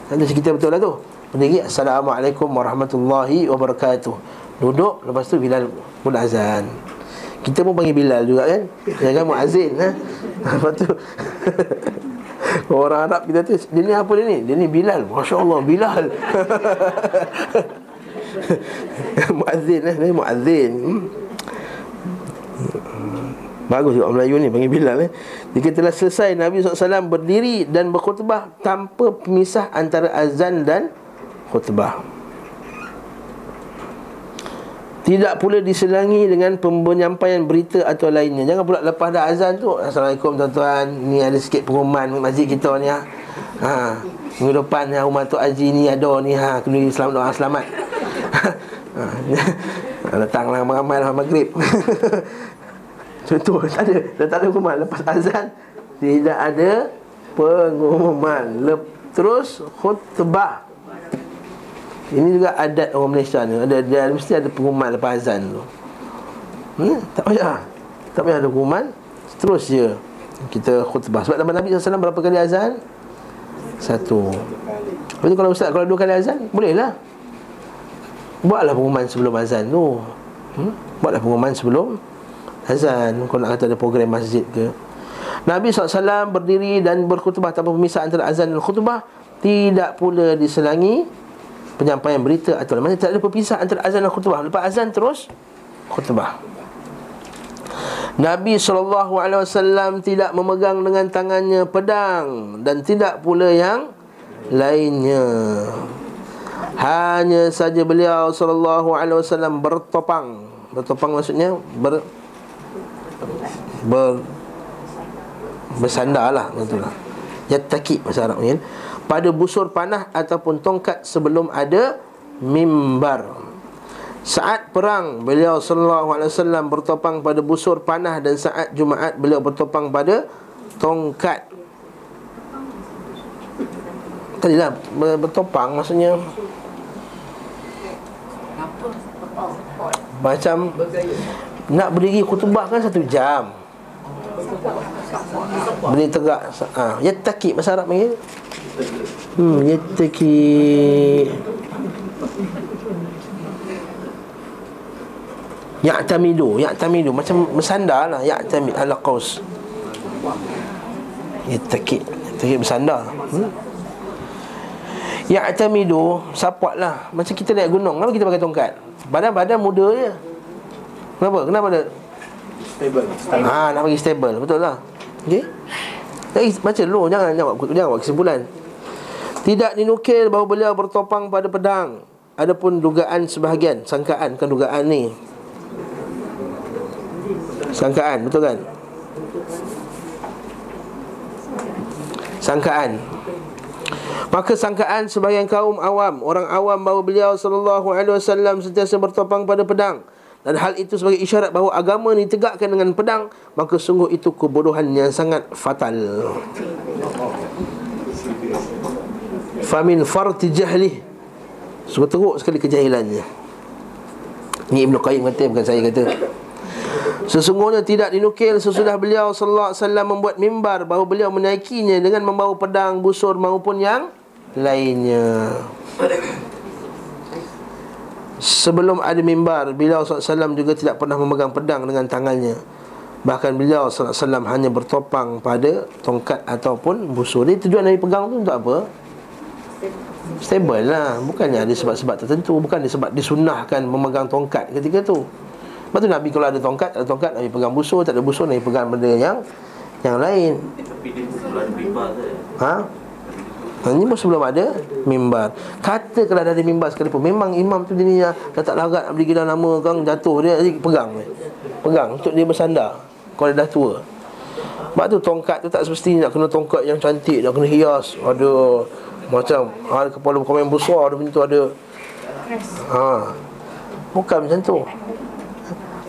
Nanti kita betul lah tu. Berdiri, Assalamualaikum warahmatullahi wabarakatuh. Duduk, lepas tu Bilal pun azan. Kita pun panggil Bilal juga kan, jangan muazzin Lepas tu orang Arab kita tu, dia ni apa dia ni? Dia ni Bilal. Masya Allah, Bilal. Muazzin dia muazzin. Bagus juga Melayu ni, panggil Bilal Jika telah selesai, Nabi SAW berdiri dan berkhutbah tanpa pemisah antara azan dan khutbah. Tidak pula diselangi dengan penyampaian berita atau lainnya. Jangan pula lepas dah azan tu, Assalamualaikum tuan-tuan, ni ada sikit pengumuman masjid kita ni minggu depan rumah Tok Haji ni ada ni kena selamat, doa selamat. Datanglah ramai-ramai lah maghrib. Contoh, tak ada pengumuman lepas azan. Tidak ada pengumuman. Terus khutbah. Ini juga adat orang Malaysia ni. Dia mesti ada pengumuman lepas azan tu. Tak payah ada pengumuman, terus je kita khutbah. Sebab Nabi SAW berapa kali azan? 1. Lepas tu kalau ustaz, kalau 2 kali azan, bolehlah. Buatlah pengumuman sebelum azan tu. Buatlah pengumuman sebelum azan. Kalau nak kata ada program masjid ke. Nabi SAW berdiri dan berkhutbah tanpa pemisah antara azan dan khutbah. Tidak pula diselangi penyampaian berita atau maksudnya tak ada perpisah antara azan dan khutbah. Lepas azan terus khutbah. Nabi SAW tidak memegang dengan tangannya pedang, dan tidak pula yang lainnya. Hanya saja beliau SAW bertopang. Bertopang maksudnya bersandar lah, betul lah. Yattaki bahasa Arab ni, pada busur panah ataupun tongkat sebelum ada mimbar. Saat perang, beliau SAW bertopang pada busur panah, dan saat Jumaat beliau bertopang pada tongkat. Tadilah bertopang maksudnya macam nak berdiri khutbah kan 1 jam. Berdiri tegak. Yattaki bahasa Arab panggil. Yattaki. Ya'tamidu macam bersandar lah. Ya'tamid ala qaus. Yattaki bersandar. Ya'tamidu support lah. Macam kita naik gunung, kenapa kita pakai tongkat? Badan muda je. Kenapa ada stable? Nak bagi stable, betul lah. Okey. Baca dulu, jangan buat kesimpulan. Tidak dinukil bahawa beliau bertopang pada pedang. Adapun dugaan sebahagian, sangkaan, kan dugaan ni. Sangkaan, betul kan? Sangkaan. Maka sangkaan sebahagian kaum awam, orang awam, bahawa beliau SAW sentiasa bertopang pada pedang, dan hal itu sebagai isyarat bahawa agama ni ditegakkan dengan pedang, maka sungguh itu kebodohan yang sangat fatal. Famin farti jahlih, sungguh teruk sekali kejahilannya. Ini Ibn Qayyim kata, bukan saya kata. Sesungguhnya tidak dinukil sesudah beliau sallallahu alaihi wasallam membuat mimbar bahawa beliau menaikinya dengan membawa pedang, busur maupun yang lainnya. Sebelum ada mimbar, beliau sallallahu alaihi wasallam juga tidak pernah memegang pedang dengan tangannya. Bahkan beliau sallallahu alaihi wasallam hanya bertopang pada tongkat ataupun busur. Ini tujuan Nabi pegang tu untuk apa? Stable lah. Bukannya ada sebab-sebab tertentu. Bukan sebab disunnahkan memegang tongkat ketika tu. Lepas tu Nabi kalau ada tongkat, Nabi pegang busur. Tak ada busur, Nabi pegang benda yang lain. Tapi dia sebelum mimbar tu. Ini pun sebelum ada mimbar. Katakanlah ada mimbar sekalipun, memang imam tu dia dah tak larat nak beli gila nama kang, jatuh dia pegang untuk dia bersandar kalau dia dah tua. Sebab tu tongkat tu tak semestinya nak kena tongkat yang cantik, nak kena hias. Ada macam ada kepala komen besar, ada macam tu ada. Bukan macam tu.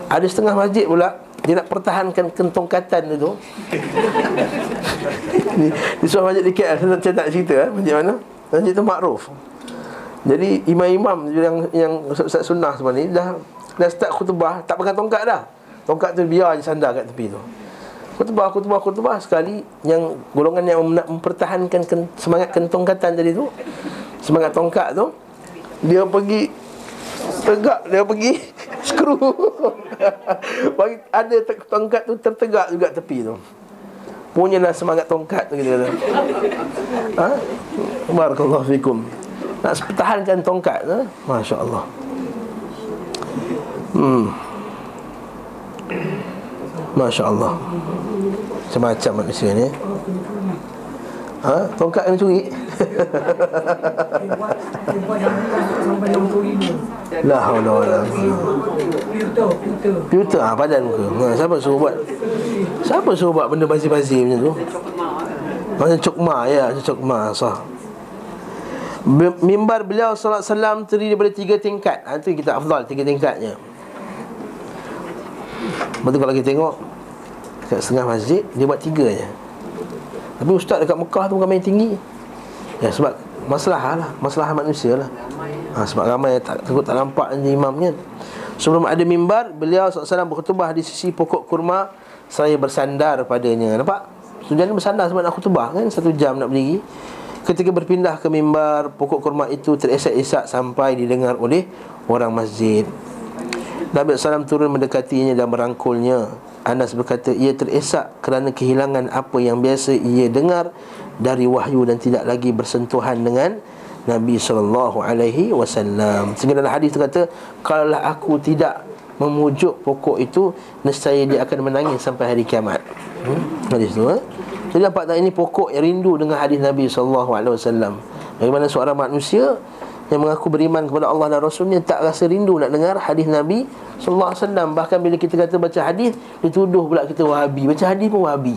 Ada setengah masjid pula dia nak pertahankan kentongkatan tu. Di sebuah masjid di KL, saya tak cerita masjid mana. Masjid tu makruf. Jadi imam-imam yang Ustaz sunnah semua ni dah start khutbah tak pegang tongkat dah. Tongkat tu biar je sandar kat tepi tu. Khutbah sekali yang golongan yang nak mempertahankan semangat kentongkatan tadi tu, semangat tongkat tu, dia pergi tegak, dia pergi skru. Ada tongkat tu tertegak juga tepi tu. Punyalah semangat tongkat tu kita kata. Barakallahu fikum. Nak pertahankan tongkat tu, masya-Allah. Masya-Allah. Macam-macam manusia ni. Tongkat kena curi. La haula wala filter padan muka. Siapa suruh buat benda basi-basi macam tu? Macam cokma ya, cokma sah. Mimbar beliau sallallahu alaihi wasallam terdiri daripada 3 tingkat. Itu kita afdal 3 tingkatnya. Betul kalau kita tengok kat setengah masjid dia buat 3 je. Tapi ustaz dekat Mekah tu bukan main tinggi. Ya sebab masalah manusia lah. Sebab ramai takut tak nampak imamnya. Sebelum ada mimbar, beliau SAW berkhutbah di sisi pokok kurma. Saya bersandar padanya. Nampak? Tujuan bersandar sebab nak khutbah kan, 1 jam nak berdiri. Ketika berpindah ke mimbar, pokok kurma itu teresak-esak sampai didengar oleh orang masjid. Nabi SAW turun mendekatinya dan merangkulnya. Anas berkata, ia teresak kerana kehilangan apa yang biasa ia dengar dari wahyu dan tidak lagi bersentuhan dengan Nabi SAW. Sehingga dalam hadis itu kata, kalaulah aku tidak memujuk pokok itu, nescaya dia akan menangis sampai hari kiamat. Hadis itu. Jadi nampak tak, ini pokok yang rindu dengan hadis Nabi SAW. Bagaimana seorang manusia yang mengaku beriman kepada Allah dan Rasulnya tak rasa rindu nak dengar hadis Nabi SAW. Bahkan bila kita kata baca hadis, dituduh pula kita Wahabi. Baca hadis pun Wahabi.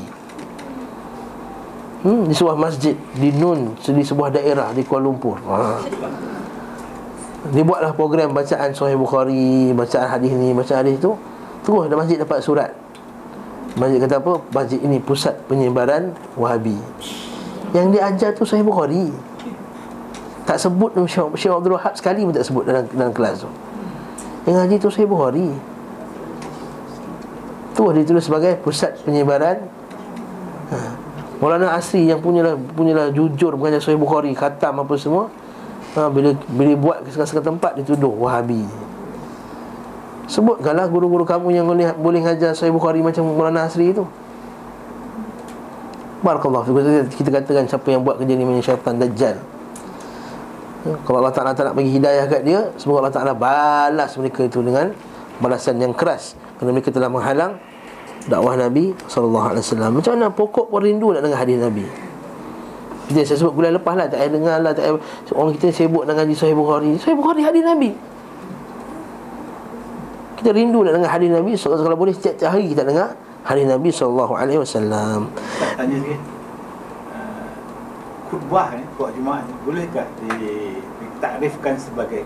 Di sebuah masjid di Nun, di sebuah daerah di Kuala Lumpur. Dia buatlah program bacaan Sahih Bukhari, bacaan hadis ni, bacaan hadis tu. Terus ada masjid dapat surat. Masjid kata apa? Masjid ini pusat penyebaran Wahabi. Yang dia ajar tu Sahih Bukhari. Tak sebut Syekh Abdul Wahab sekali pun tak sebut dalam kelas tu. Yang ngaji tu Sahih Bukhari. Tu dia tulis sebagai pusat penyebaran. Maulana Asri yang punyalah jujur mengajar Sahih Bukhari, khatam apa semua. Bila buat ke segala tempat dituduh Wahabi. Sebutkanlah guru-guru kamu yang boleh ngajar Sahih Bukhari macam Maulana Asri itu. Barakallahu fikum. Kita katakan siapa yang buat kerja ni punya syaitan Dajjal. Kalau Allah Ta'ala tak nak bagi hidayah kat dia, semoga Allah Ta'ala balas mereka itu dengan balasan yang keras, kerana mereka telah menghalang dakwah Nabi SAW. Macam mana pokok pun rindu nak dengar hadis Nabi. Jadi saya sebut bulan lepas lah, tak payah dengar lah, tak payah. Orang kita sibuk nak ngaji Sahih Bukhari. Sahih Bukhari hadis Nabi. Kita rindu nak dengar hadis Nabi. So, kalau boleh setiap hari kita dengar hadis Nabi SAW. Saya tanya sikit, khutbah ni, khutbah Jumaat ni, bolehkah ditakrifkan sebagai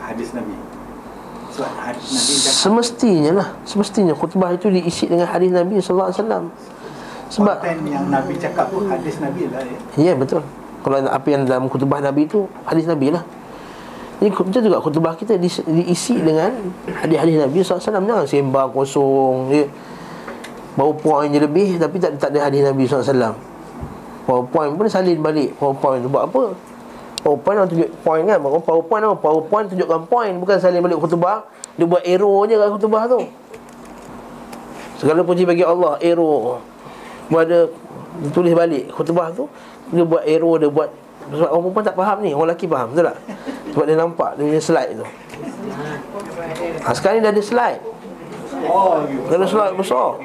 hadis Nabi? Sebab hadis Nabi semestinya khutbah itu diisi dengan hadis Nabi SAW. Sebab konten yang Nabi cakap pun hadis Nabi lah ya. Ya betul. Kalau apa yang dalam khutbah Nabi itu hadis Nabi lah. Jadi macam juga khutbah kita diisi dengan hadis-hadis Nabi SAW. Jangan sembang kosong je, PowerPoint je lebih tapi tak ada hadis Nabi SAW. PowerPoint pun salin balik. PowerPoint tu buat apa? PowerPoint orang tunjuk point kan. PowerPoint tunjukkan point, bukan salin balik khutbah. Dia buat arrow je kat khutbah tu. Segala puji bagi Allah, arrow. Buat ada tulis balik khutbah tu, dia buat arrow, dia buat. Sebab orang perempuan tak faham ni, orang lelaki faham, betul tak? Sebab dia nampak dia punya slide tu. Sekarang ni dah ada slide. Kalau solat besar.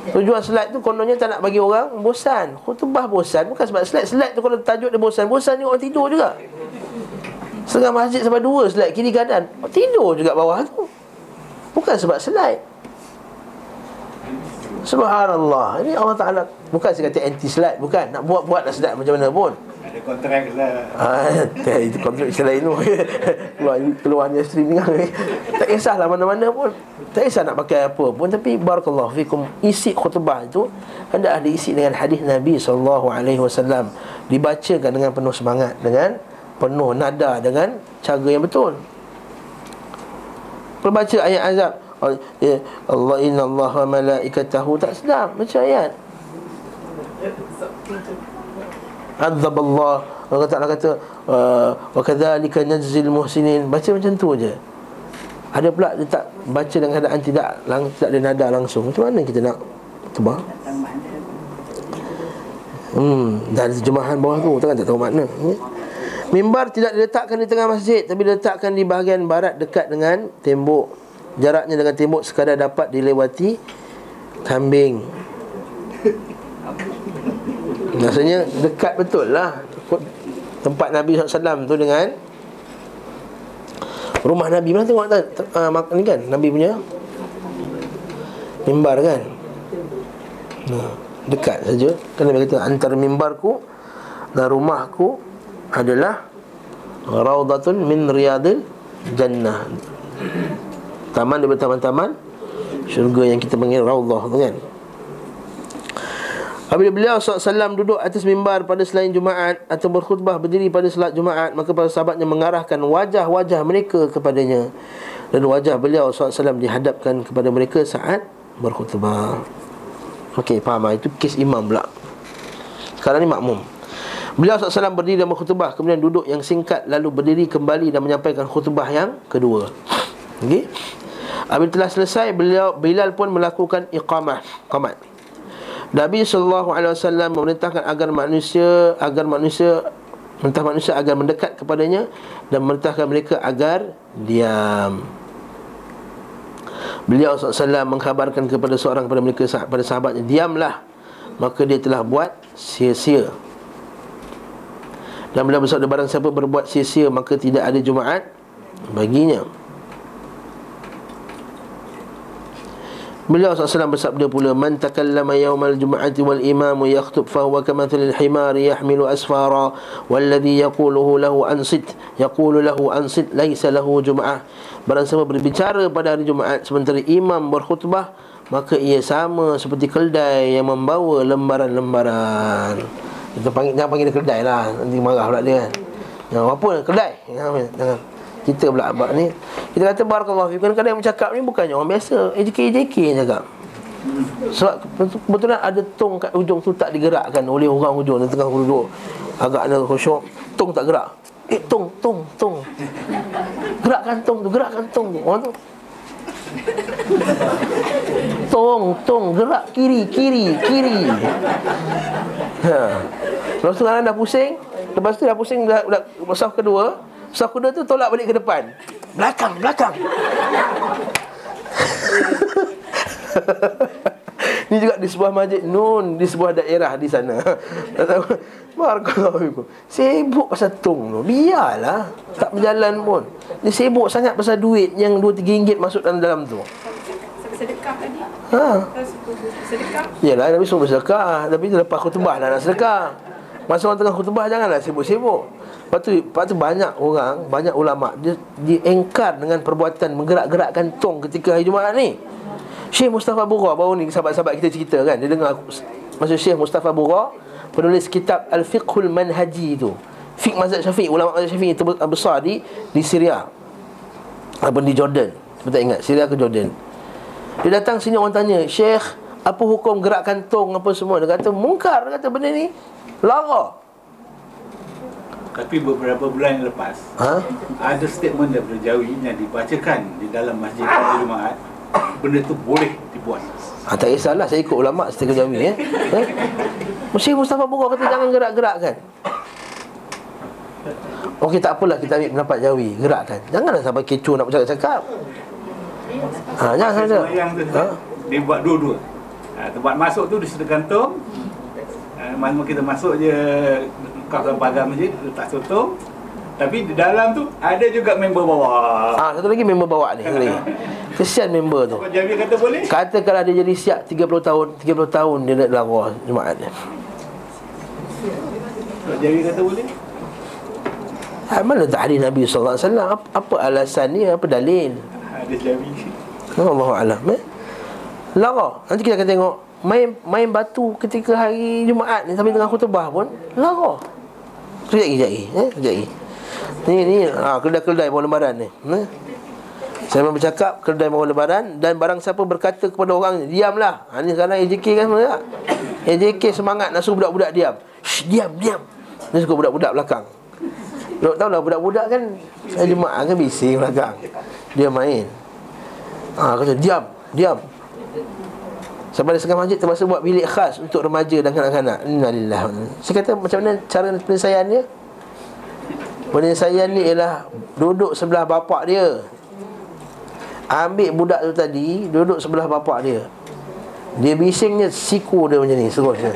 Tujuan slide tu kononnya tak nak bagi orang bosan. Khutbah bosan bukan sebab slide tu kalau tajuk dia bosan ni orang tidur juga. Setengah masjid sampai 2 slide kiri kanan, tidur juga bawah tu. Bukan sebab slide. Subhanallah. Ini Allah Ta'ala. Bukan saya kata anti slide, bukan. Nak buat nak slide macam mana pun. Ada kontrak lah. Itu kontrak selain tu. Keluarnya streaming. Tak kisahlah mana-mana pun. Tak kisah nak pakai apa pun. Tapi barakallahu fikum, isi khutbah itu hendaklah diisi dengan hadis Nabi SAW. Dibacakan dengan penuh semangat, dengan penuh nada, dengan cara yang betul. Perbaca ayat azab, Allah inna Allah wa malaikatahu, tak sedap macam ayat azab Allah. Allah Ta'ala kata wa kadzalika najzil muhsinin. Baca macam tu je. Ada pula dia tak baca dengan keadaan tidak ada nada langsung. Macam mana kita nak tebak? Dari terjemahan bawah tu tak tahu makna. Mimbar tidak diletakkan di tengah masjid, tapi diletakkan di bahagian barat dekat dengan tembok. Jaraknya dengan tembok sekadar dapat dilewati kambing. Maksudnya dekat betul lah tempat Nabi SAW tu dengan rumah Nabi. Mana tengok tak ni kan Nabi punya mimbar kan, dekat saja. Kan Nabi kata antara mimbarku dan rumahku adalah raudatun min riyadil jannah, taman daripada taman-taman syurga yang kita panggil raudah tu kan. Apabila beliau SAW duduk atas mimbar pada selain Jumaat atau berkhutbah berdiri pada salat Jumaat, maka para sahabatnya mengarahkan wajah-wajah mereka kepadanya, dan wajah beliau SAW dihadapkan kepada mereka saat berkhutbah. Okey, faham? Itu kes imam pula. Sekarang ni makmum. Beliau SAW berdiri dan berkhutbah, kemudian duduk yang singkat, lalu berdiri kembali dan menyampaikan khutbah yang kedua. Okey. Apabila telah selesai, Bilal pun melakukan iqamah, qamat. Nabi SAW memerintahkan agar manusia agar mendekat kepadanya dan memerintahkan mereka agar diam. Beliau SAW mengkhabarkan kepada seorang pada mereka, pada sahabatnya, diamlah, maka dia telah buat sia-sia. Dan beliau bersabda, barang siapa berbuat sia-sia maka tidak ada Jumaat baginya. Beliau SAW bersabda pula, man takallama yawmal jum'ati wal imamu yakhtub fahuwa kamathalil himari yahmilu asfara walladhi yaqulu lahu ansit laysa lahu jum'ah. Barang siapa berbicara pada hari Jumaat sementara imam berkhutbah, maka ia sama seperti keldai yang membawa lembaran-lembaran. Jangan panggil dia keldai lah, nanti marah pula dia kan. Apa keldai? Jangan. Kita pula abad ni, kita kata barakallahu fikum, kadang yang bercakap ni bukannya orang biasa, AJK yang cakap. Sebab kebetulan ada tong kat hujung tu tak digerakkan oleh orang hujung di tengah duduk agak ada khusyuk, tong tak gerak. Tong gerakkan tong tu orang tu. Tong gerak kiri. Lepas tu kan dah pusing. Lepas tu dah pusing dah saf kedua tu tolak balik ke depan. Belakang. Ni juga di sebuah masjid Nun, di sebuah daerah di sana. Barakallahu. Sibuk pasal tong tu. Biarlah, tak berjalan pun. Dia sibuk sangat pasal duit yang 2-3 ringgit masuk dalam tu. Sedekah tadi. Sedekah. Yalah, Nabi suruh bersedekah, tapi lepas khutbah dah nak sedekah. Masa orang tengah khutbah janganlah sibuk-sibuk. Lepas tu banyak ulama dia engkar dengan perbuatan menggerak-gerakkan tong ketika hari Jumaat ni. Syekh Mustafa Bura baru ni sahabat-sahabat kita cerita kan, dia dengar masa Syekh Mustafa Bura penulis kitab Al-Fiqhul Manhaji tu, fiqh mazhab Syafi'i, ulama mazhab Syafi'i terbesar di Syria apa di Jordan, saya tak ingat Syria ke Jordan. Dia datang sini, orang tanya, Syekh, apa hukum gerakkan tong apa semua? Dia kata mungkar, dia kata benda ni lara. Tapi beberapa bulan yang lepas ada statement daripada Jawi yang dibacakan di dalam masjid pada Jumaat, benda tu boleh dibuat. Tak kisahlah, saya ikut ulama setelah Jawi Syekh Mustafa Bura kata jangan gerak-gerakkan. Okey, tak apalah, kita ambil pendapat Jawi, gerakkan. Janganlah sampai kecoh nak bercakap-cakap. Jangan ada. Sembahyang tu dia buat dua-dua. Tempat masuk tu dia sudah gantung. Masa kita masuk je kau ke pagar masjid letak sotong. Tapi di dalam tu ada juga member bawa. Satu lagi member bawa ni. Satu lagi. Kesian member tu. Pak Jawi kata boleh? Kata kalau dia jadi siap 30 tahun dia nak lara Jumaat ni. Pak Jawi kata boleh? Mana tak hadis Nabi sallallahu alaihi wasallam? Apa alasan dia? Apa dalil? Hadis Jawi. Allahu a'lam. Lara. Nanti kita akan tengok main batu ketika hari Jumaat ni sampai tengah khutbah pun lara. Sekejap lagi. Ni kedai-kedai bawah lembaran ni. Saya memang bercakap kedai bawah lembaran. Dan barang siapa berkata kepada orang ni, diamlah. Ni sekarang AJK kan sebenarnya. AJK semangat nak suruh budak-budak diam. Diam. Ni suka budak-budak belakang. Dok tahu lah budak-budak kan Jumaat kan bising belakang. Dia main. Kata diam. Sampai di setengah masjid terpaksa buat bilik khas untuk remaja dan kanak-kanak. Innalillah. Saya kata macam mana cara penyelesaian dia? Penyelesaian ni ialah duduk sebelah bapak dia. Ambil budak tu tadi, duduk sebelah bapak dia. Dia bisingnya siku dia macam ni seterusnya.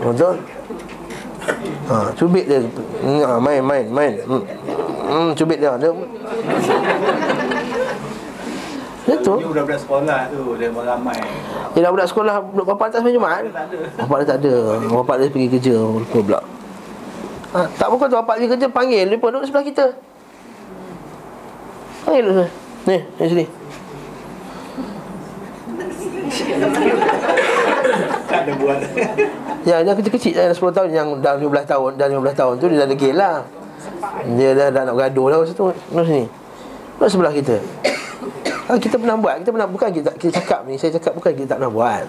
Betul? Cubit dia. Main. Cubit dia. Betul. Ini budak-budak sekolah tu dia ramai. Dia budak sekolah, bapak tak sampai Jumaat. Bapak dia tak ada. Bapak dia pergi kerja, lupa pula. Tak bukan tu bapak dia kerja, panggil dia pun duduk sebelah kita. Panggil dulu. Ni sini. Tak ada buat. Yang kecil-kecil yang 10 tahun, yang dah 15 tahun tu dia dah degil lah. Dia dah nak bergaduh lah masa tu. Duduk sini. Duduk sebelah kita. Kita pernah buat. Bukan kita cakap ni. Saya cakap bukan kita tak pernah buat.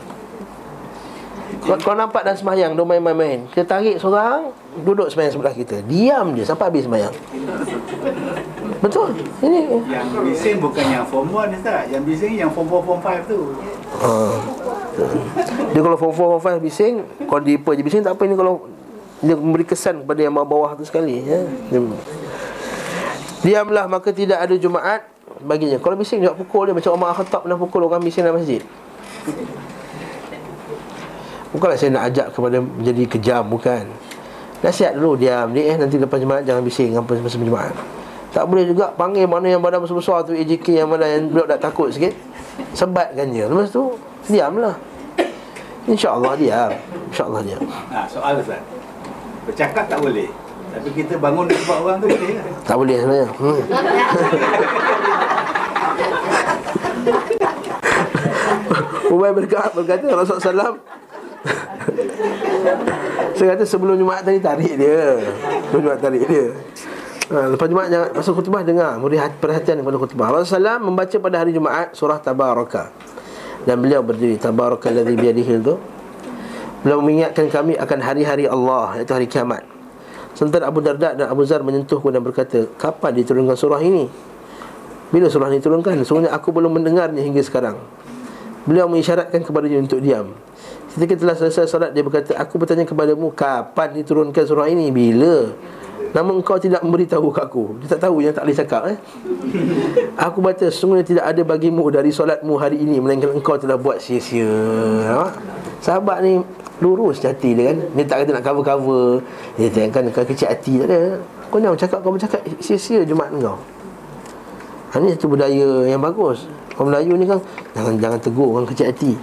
Kalau nampak dalam sembahyang dia main-main, kita tarik seorang duduk sembahyang sebelah kita. Diam je sampai habis sembahyang. Betul. Ini yang bising bukan yang form 1 Ustaz. Yang bising yang form 4, form 5 tu. Dia kalau form 4, form 5 bising, kalau dia je bising tak apa. Ini kalau dia memberi kesan kepada yang bawah tu sekali, ya. Diamlah maka tidak ada Jumaat baginya. Kalau bising jangan pukul dia. Macam Umar Khattab pernah pukul orang bising dalam masjid. Bukanlah saya nak ajak kepada menjadi kejam, bukan. Nasihat dulu, diam. Nanti lepas Jumaat jangan bising apa masa Jumaat. Tak boleh juga panggil mana yang badan besar-besar tu, AJK, yang mana yang budak tak takut sikit, sebatkan je. Lepas tu diamlah. InsyaAllah diam. InsyaAllah diam. Soal Ustaz, bercakap tak boleh, tapi kita bangun sebab orang tu boleh ke? Tak boleh sebenarnya. Ubay berkata Rasulullah SAW, saya kata sebelum Jumaat tadi tarik dia. Lepas Jumaat jangan masa khutbah dengar, beri perhatian kepada khutbah. Rasulullah SAW membaca pada hari Jumaat surah Tabaraka. Dan beliau berdiri, Tabarakalladzi biyadihi itu. Beliau mengingatkan kami akan hari-hari Allah, iaitu hari kiamat. Sementara Abu Darda dan Abu Zar menyentuhku dan berkata, kapan diturunkan surah ini? Bila surah ini diturunkan? Sesungguhnya aku belum mendengarnya hingga sekarang. Beliau mengisyaratkan kepadanya untuk diam. Ketika telah selesai salat, dia berkata, aku bertanya kepadamu, kapan diturunkan surah ini? Bila? Namun engkau tidak memberitahu aku. Dia tak tahu yang tak boleh cakap. Aku berkata, sesungguhnya tidak ada bagimu dari solatmu hari ini, melainkan engkau telah buat sia-sia. Sahabat ni lurus hati dia kan. Dia tak kata nak cover-cover. Dia kan kecil hati, tak ada. Kau jangan cakap, kau bercakap sia-sia Jumaat kau. Ini satu budaya yang bagus. Orang Melayu ni kan jangan tegur orang kecil hati.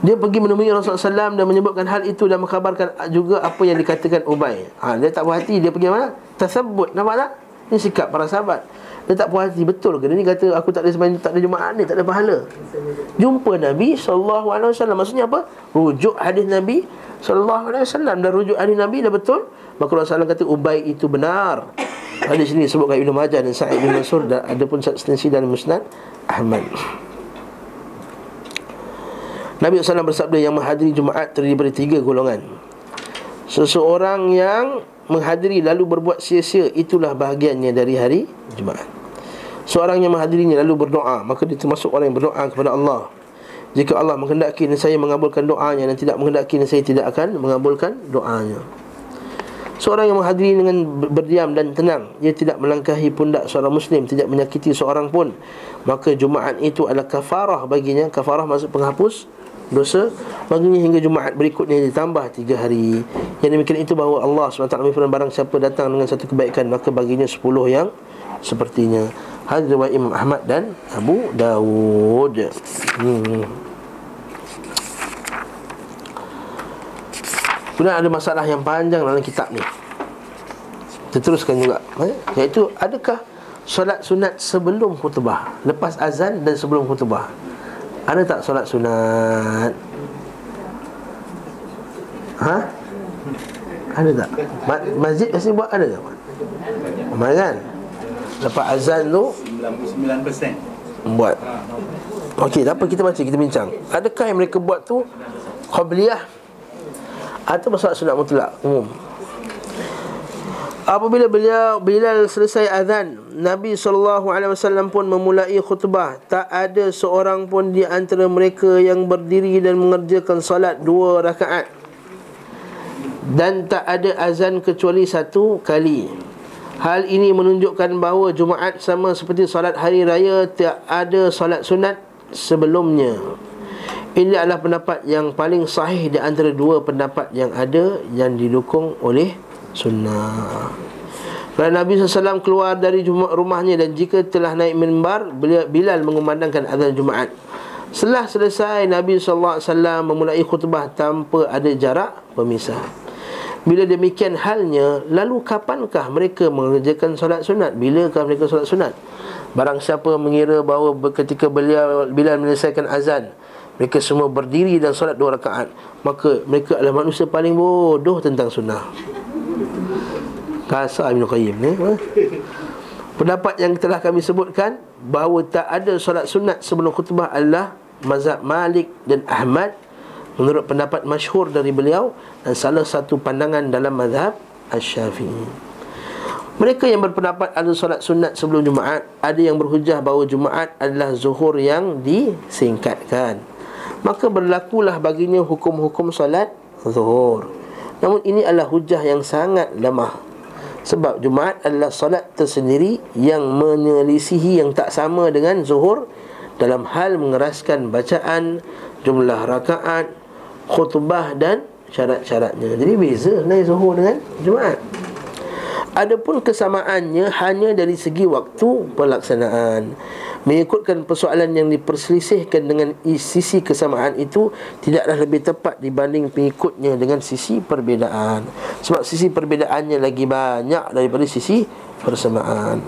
Dia pergi menemui Rasulullah SAW dan menyebutkan hal itu dan mengkhabarkan juga apa yang dikatakan Ubay. Dia tak puas hati. Dia pergi mana? Tersebut. Nampak tak? Ini sikap para sahabat. Dia tak puas hati. Betul ke? Dia ni kata aku tak ada sembahyang, tak ada Jumaat ni, tak ada pahala. Jumpa Nabi SAW. Maksudnya apa? Rujuk hadis Nabi SAW. Dan rujuk hadis Nabi dah betul. Maka Rasulullah SAW kata Ubay itu benar. Hadis ini disebutkan Ibn Majah dan Sa'id bin Mansur, dan ada pun ekstensi dalam Musnad Ahmad. Nabi SAW bersabda, yang menghadiri Jumaat terdiri daripada 3 golongan. Seseorang yang menghadiri lalu berbuat sia-sia, itulah bahagiannya dari hari Jumaat. Seorang yang menghadirinya lalu berdoa, maka dia termasuk orang yang berdoa kepada Allah. Jika Allah menghendaki, saya mengabulkan doanya, dan tidak menghendaki, saya tidak akan mengabulkan doanya. Seorang yang menghadiri dengan berdiam dan tenang, ia tidak melangkahi pundak seorang muslim, tidak menyakiti seorang pun, maka Jumaat itu adalah kafarah baginya. Kafarah maksud penghapus dosa baginya hingga Jumaat berikutnya ditambah 3 hari. Yang demikian itu bahawa Allah SWT berfirman, barang siapa datang dengan satu kebaikan, maka baginya 10 yang sepertinya. Hadis riwayat Imam Ahmad dan Abu Dawud. Kemudian ada masalah yang panjang dalam kitab ni. Kita teruskan juga, iaitu adakah solat sunat sebelum khutbah, lepas azan dan sebelum khutbah? Ada tak solat sunat? Ha? Ada tak? Masjid kasi buat ada tak? Amal kan? Lepas azan tu 99% buat. Okey, tak apa, kita baca, kita bincang. Adakah yang mereka buat tu qabliyah atau solat sunat mutlak umum? Apabila Bilal selesai azan, Nabi SAW pun memulai khutbah. Tak ada seorang pun di antara mereka yang berdiri dan mengerjakan salat 2 rakaat. Dan tak ada azan kecuali 1 kali. Hal ini menunjukkan bahawa Jumaat sama seperti salat hari raya, tak ada salat sunat sebelumnya. Ini adalah pendapat yang paling sahih di antara 2 pendapat yang ada yang didukung oleh sunnah. Kerana Nabi SAW keluar dari rumahnya dan jika telah naik minbar, Bilal mengumandangkan azan Jumaat. Setelah selesai, Nabi SAW memulai khutbah tanpa ada jarak pemisah. Bila demikian halnya, lalu kapankah mereka mengerjakan solat sunat? Bilakah mereka solat sunat? Barang siapa mengira bahawa ketika Bilal menyelesaikan azan, mereka semua berdiri dan solat 2 rakaat, maka mereka adalah manusia paling bodoh tentang sunnah. Kasar Ibn Qayyim ni. Pendapat yang telah kami sebutkan bahawa tak ada solat sunat sebelum khutbah adalah mazhab Malik dan Ahmad menurut pendapat masyhur dari beliau, dan salah satu pandangan dalam mazhab Asy-Syafi'i. Mereka yang berpendapat ada solat sunat sebelum Jumaat, ada yang berhujah bahawa Jumaat adalah zuhur yang disingkatkan, maka berlakulah baginya hukum-hukum solat zuhur. Namun ini adalah hujah yang sangat lemah, sebab Jumaat adalah solat tersendiri yang menyelisihi yang tak sama dengan zuhur dalam hal mengeraskan bacaan, jumlah rakaat, khutbah dan syarat-syaratnya. Jadi beza naik zuhur dengan Jumaat. Adapun kesamaannya hanya dari segi waktu pelaksanaan. Mengikutkan persoalan yang diperselisihkan dengan sisi kesamaan itu tidaklah lebih tepat dibanding pengikutnya dengan sisi perbezaan, sebab sisi perbezaannya lagi banyak daripada sisi persamaan.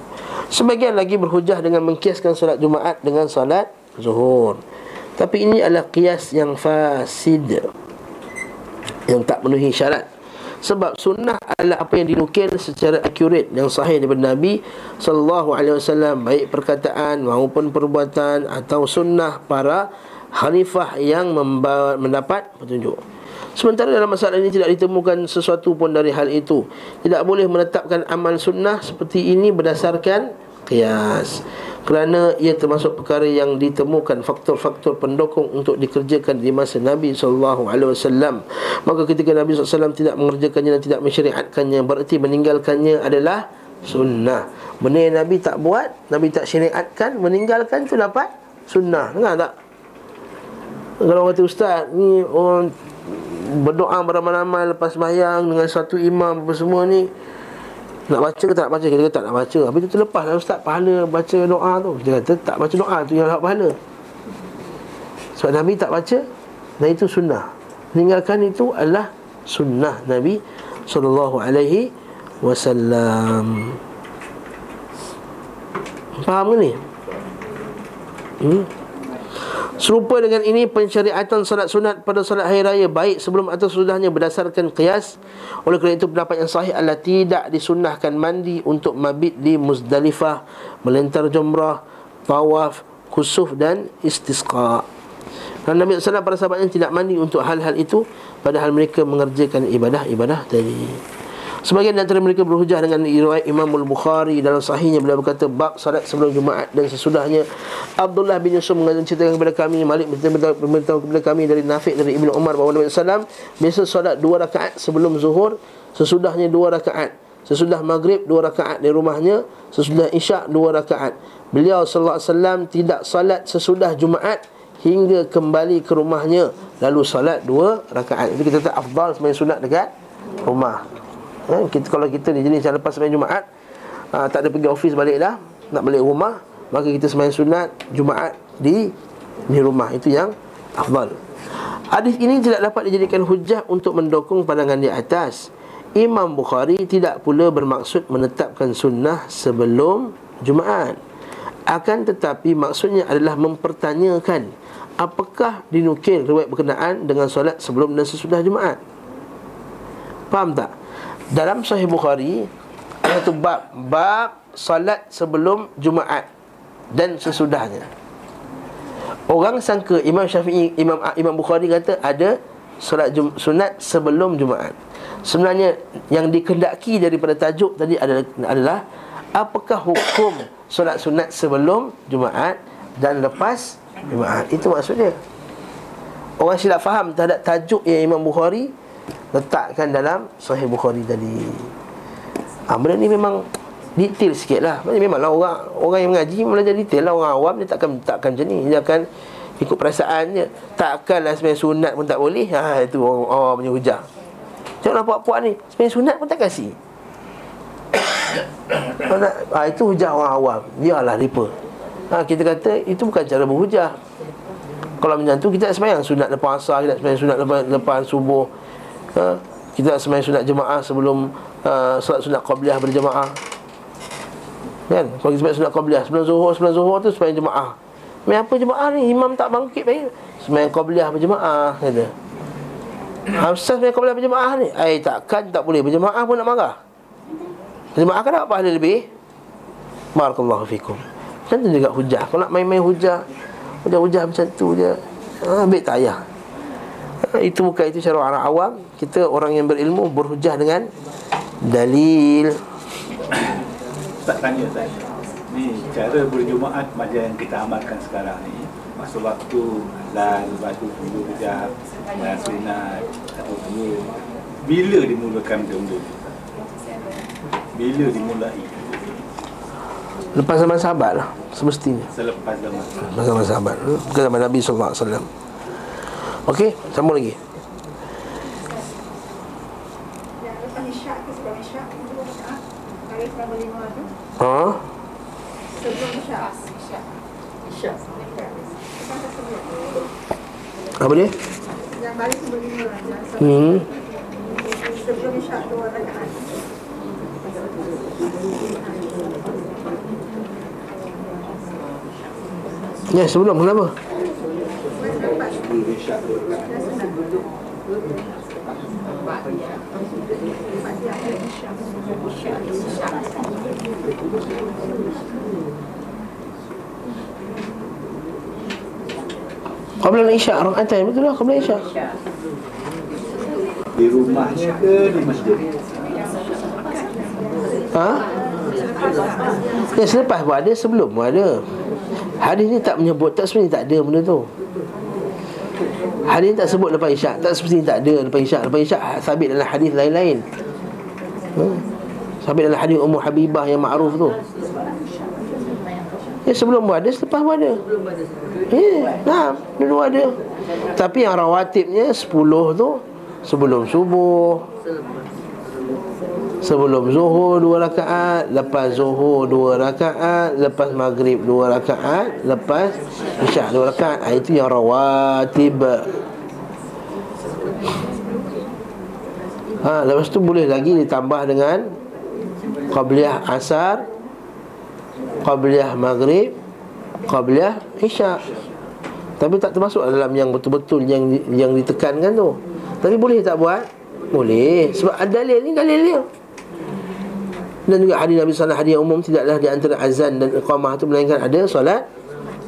Sebagian lagi berhujah dengan mengkiaskan solat Jumaat dengan solat zuhur, tapi ini adalah qiyas yang fasid, yang tak memenuhi syarat. Sebab sunnah adalah apa yang dinukil secara akurat yang sahih daripada Nabi SAW, baik perkataan maupun perbuatan, atau sunnah para khalifah yang mendapat petunjuk. Sementara dalam masalah ini tidak ditemukan sesuatu pun dari hal itu. Tidak boleh menetapkan amal sunnah seperti ini berdasarkan qiyas, kerana ia termasuk perkara yang ditemukan faktor-faktor pendukung untuk dikerjakan di masa Nabi SAW. Maka ketika Nabi SAW tidak mengerjakannya dan tidak mensyariatkannya, berarti meninggalkannya adalah sunnah. Benda yang Nabi tak buat, Nabi tak syariatkan, meninggalkan tu dapat sunnah. Dengar tak? Kalau kata ustaz ni orang berdoa beramai-ramai lepas sembahyang dengan satu imam apa semua ni, nak baca ke tak nak baca? Kita kata tak nak baca. Habis tu terlepas lah ustaz pahala baca doa tu. Kita kata tak baca doa tu yang dapat pahala. Sebab Nabi tak baca, dan itu sunnah. Meninggalkan itu adalah sunnah Nabi SAW. Faham ke ni? Serupa dengan ini, pensyariatan salat sunat pada salat hari raya, baik sebelum atau sesudahnya, berdasarkan qiyas. Oleh kerana itu pendapat yang sahih adalah tidak disunnahkan mandi untuk mabit di Muzdalifah, melempar jumrah, tawaf, kusuf dan istisqa. Kerana Nabi SAW para sahabatnya tidak mandi untuk hal-hal itu, padahal mereka mengerjakan ibadah-ibadah tadi. Sebagian di antara mereka berhujah dengan riwayat Imam Al-Bukhari dalam sahihnya, beliau berkata bab salat sebelum Jumaat dan sesudahnya. Abdullah bin Yusuf menceritakan kepada kami, Malik memberitahu kepada kami dari Nafi' dari Ibnu Umar bahawa Nabi SAW biasa solat 2 rakaat sebelum zuhur, sesudahnya 2 rakaat, sesudah maghrib 2 rakaat di rumahnya, sesudah isyak 2 rakaat. Beliau sallallahu alaihi wasallam tidak salat sesudah Jumaat hingga kembali ke rumahnya lalu salat 2 rakaat. Jadi kita tak afdal sembahyang sunat dekat rumah. Kalau kita ni jenis yang lepas sembahyang Jumaat, tak ada pergi office balik dah, nak balik rumah, maka kita sembahyang sunat Jumaat di rumah. Itu yang afdal. Hadis ini tidak dapat dijadikan hujah untuk mendukung pandangan di atas. Imam Bukhari tidak pula bermaksud menetapkan sunnah sebelum Jumaat. Akan tetapi maksudnya adalah mempertanyakan apakah dinukil riwayat berkenaan dengan solat sebelum dan sesudah Jumaat. Faham tak? Dalam Sahih Bukhari itu bab solat sebelum Jumaat dan sesudahnya. Orang sangka Imam Syafi'i, Imam Bukhari kata ada solat sunat sebelum Jumaat. Sebenarnya yang dikehendaki daripada tajuk tadi adalah apakah hukum solat sunat sebelum Jumaat dan lepas Jumaat. Itu maksudnya. Orang silap faham terhadap tajuk yang Imam Bukhari letakkan dalam Sahih Bukhari tadi. Benda ni memang detail sikit lah. Memanglah orang yang mengaji belajar detail lah. Orang awam dia takkan macam ni. Dia akan ikut perasaan je. Takkanlah sembahyang sunat pun tak boleh. Itu orang punya hujah. Tengoklah puak-puak ni sembahyang sunat pun tak kasih. Itu hujah orang awam. Biarlah mereka. Kita kata itu bukan cara berhujah. Kalau macam tu kita nak sembahyang sunat lepas asar, kita nak sembahyang sunat lepas subuh, kita nak sembahyang sunat jemaah sebelum solat sunat qabliyah berjemaah. Kan? Kalau kita sembahyang sunat qabliyah sebelum zuhur tu sembahyang jemaah. Sembahyang apa jemaah ni? Imam tak bangkit baik. Sembahyang qabliyah berjemaah kata. Ustaz sembahyang qabliyah berjemaah ni, takkan tak boleh berjemaah pun nak marah. Berjemaah kan dapat pahala lebih. Barakallahu fikum. Macam tu juga hujah. Kalau nak main-main hujah macam tu je, ambil tak payah. Itu bukan itu cara orang awam. Kita orang yang berilmu berhujah dengan dalil. Tak tanya saya. Ni cara berjumaat macam yang kita amalkan sekarang ni. Masa waktu azan, waktu dulu kejap dan sunat atau dulu. Bila dimulakan benda-benda? Bila dimulai? Lepas zaman sahabat lah, semestinya. Selepas zaman. Lepas zaman sahabat, bukan zaman Nabi SAW. Okey, sambung lagi. Lepas isyak ke sebelum isyak? Baris nombor 5 tu. Sebelum isyak. Isyak. Apa dia? Yang baris nombor 5. Sebelum isyak 2 rakaat. Ya, sebelum kenapa? Qabla al-isya, rakaatain, betul lah, qabla al-isya. Di rumahnya ke di masjid? Ya, selepas pun ada, sebelum pun ada. Hadis ni tak menyebut, tak sebenarnya tak ada benda tu. Hadis ni tak sebut lepas isyak, tak sebenarnya tak ada lepas isyak. Lepas isyak sabit dalam hadis lain-lain. Sabit dalam hadis Ummu Habibah yang makruf tu. Ya, sebelum pun ada, selepas pun ada. Dulu ada. Tapi yang rawatibnya 10 tu sebelum subuh, sebelum zuhur 2 rakaat, lepas zuhur 2 rakaat, lepas maghrib 2 rakaat, lepas isyak 2 rakaat. Itu yang rawatib. Lepas tu boleh lagi ditambah dengan qabliyah asar, qabliyah maghrib, qabliyah isyak. Tapi tak termasuk dalam yang betul-betul yang ditekankan tu. Tapi boleh tak buat? Boleh. Sebab ada dalil ni, dalil dia. Dan juga hadis Nabi sallallahu alaihi wasallam, hadis umum, tidaklah di antara azan dan iqamah tu melainkan ada solat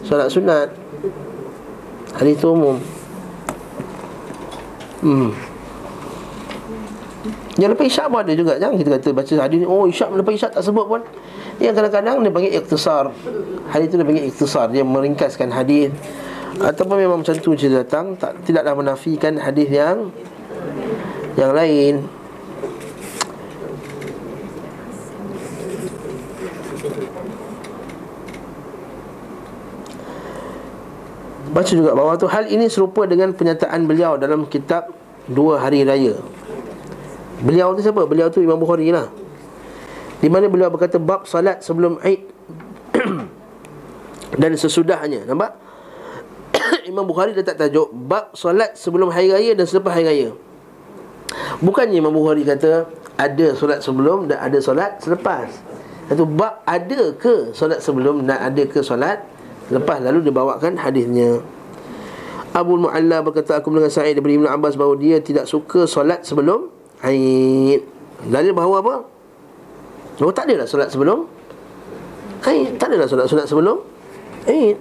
sunat. Hadis tu umum. Yang lepas isyak pun ada juga. Jangan kita kata baca hadis ni, oh isyak, lepas isyak tak sebut pun. Yang kadang-kadang dia panggil ikhtisar. Hadis tu dia panggil ikhtisar, dia meringkaskan hadis. Ataupun memang macam tu je datang, tidaklah menafikan hadis yang lain. Baca juga bawah tu, hal ini serupa dengan pernyataan beliau dalam kitab 2 Hari Raya. Beliau tu siapa? Beliau tu Imam Bukhari lah, di mana beliau berkata bab salat sebelum Aid dan sesudahnya. Nampak? Imam Bukhari letak tajuk bab solat sebelum hari raya dan selepas hari raya. Bukannya Imam Bukhari kata ada solat sebelum dan ada solat selepas. Itu bab ada ke solat sebelum dan ada ke solat lepas, lalu dia bawakan hadisnya. Abu Mu'alla berkata, aku mendengar Sa'id daripada Ibn Abbas bahawa dia tidak suka solat sebelum Aid. Dalil bahawa apa? Oh, tak adalah solat sebelum Aid. Tak adalah solat sebelum Aid.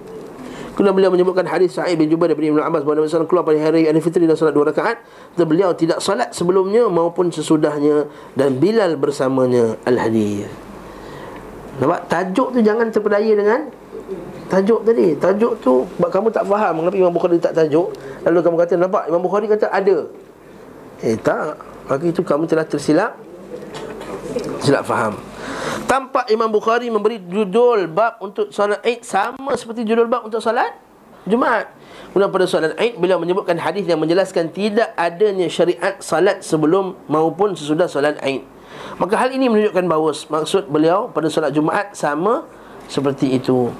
Kemudian beliau menyebutkan hadis Sa'id bin Jubair daripada Ibn Abbas bahawa Nabi SAW keluar pada hari Aidilfitri dan solat 2 rakaat, dan beliau tidak solat sebelumnya maupun sesudahnya, dan Bilal bersamanya. Al-hadis. Nampak? Tajuk tu jangan terpedaya dengan tajuk tadi. Tajuk tu kamu tak faham kenapa Imam Bukhari tak tajuk, lalu kamu kata nampak Imam Bukhari kata ada. Tak. Maka itu kamu telah silap faham. Tampak Imam Bukhari memberi judul bab untuk solat Aid sama seperti judul bab untuk solat Jumaat. Kemudian pada solat Aid beliau menyebutkan hadis yang menjelaskan tidak adanya syariat salat sebelum maupun sesudah solat Aid. Maka hal ini menunjukkan bahawa maksud beliau pada solat Jumaat sama seperti itu.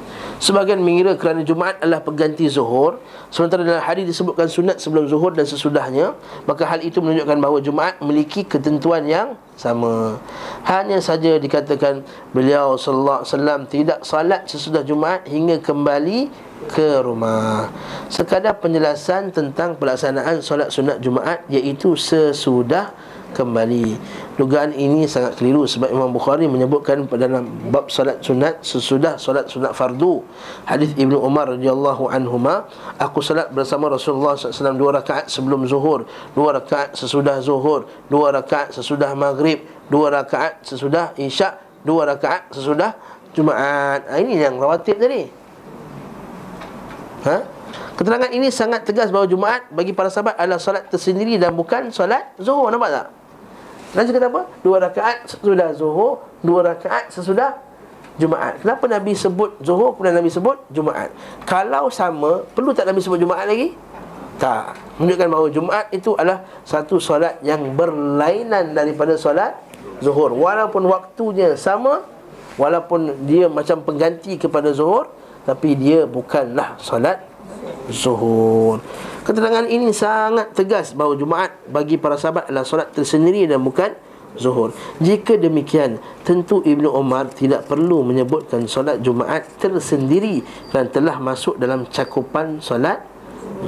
Sebahagian mengira kerana Jumaat adalah pengganti Zuhur, sementara dalam hadis disebutkan sunat sebelum Zuhur dan sesudahnya, maka hal itu menunjukkan bahawa Jumaat memiliki ketentuan yang sama. Hanya saja dikatakan beliau sallallahu alaihi wasallam tidak salat sesudah Jumaat hingga kembali ke rumah. Sekadar penjelasan tentang pelaksanaan solat sunat Jumaat, iaitu sesudah kembali. Dugaan ini sangat keliru sebab Imam Bukhari menyebutkan pada dalam bab solat sunat sesudah solat sunat fardu. Hadis Ibnu Umar radhiyallahu anhuma, aku solat bersama Rasulullah SAW 2 rakaat sebelum Zuhur, 2 rakaat sesudah Zuhur, 2 rakaat sesudah Maghrib, 2 rakaat sesudah Isyak, 2 rakaat sesudah Jumaat. Ini yang rawatib tadi. Keterangan ini sangat tegas bahawa Jumaat bagi para sahabat adalah solat tersendiri dan bukan solat Zuhur. Nampak tak? Raja kata apa? 2 rakaat sesudah Zuhur, 2 rakaat sesudah Jumaat. Kenapa Nabi sebut Zuhur, kemudian Nabi sebut Jumaat? Kalau sama, perlu tak Nabi sebut Jumaat lagi? Tak. Menunjukkan bahawa Jumaat itu adalah satu solat yang berlainan daripada solat Zuhur. Walaupun waktunya sama, walaupun dia macam pengganti kepada Zuhur, tapi dia bukanlah solat Zuhur. Keterangan ini sangat tegas bahawa Jumaat bagi para sahabat adalah solat tersendiri dan bukan Zuhur. Jika demikian, tentu Ibnu Umar tidak perlu menyebutkan solat Jumaat tersendiri dan telah masuk dalam cakupan solat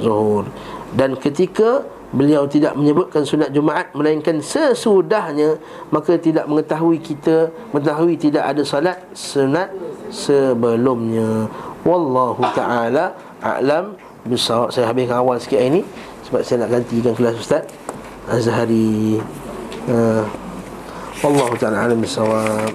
Zuhur. Dan ketika beliau tidak menyebutkan sunat Jumaat melainkan sesudahnya, maka tidak mengetahui tidak ada solat sunat sebelumnya. Wallahu ta'ala a'lam bisawab. Saya habiskan awal sikit hari ni sebab saya nak gantikan kelas Ustaz Azhari. Wallahu ta'ala a'lam bisawab.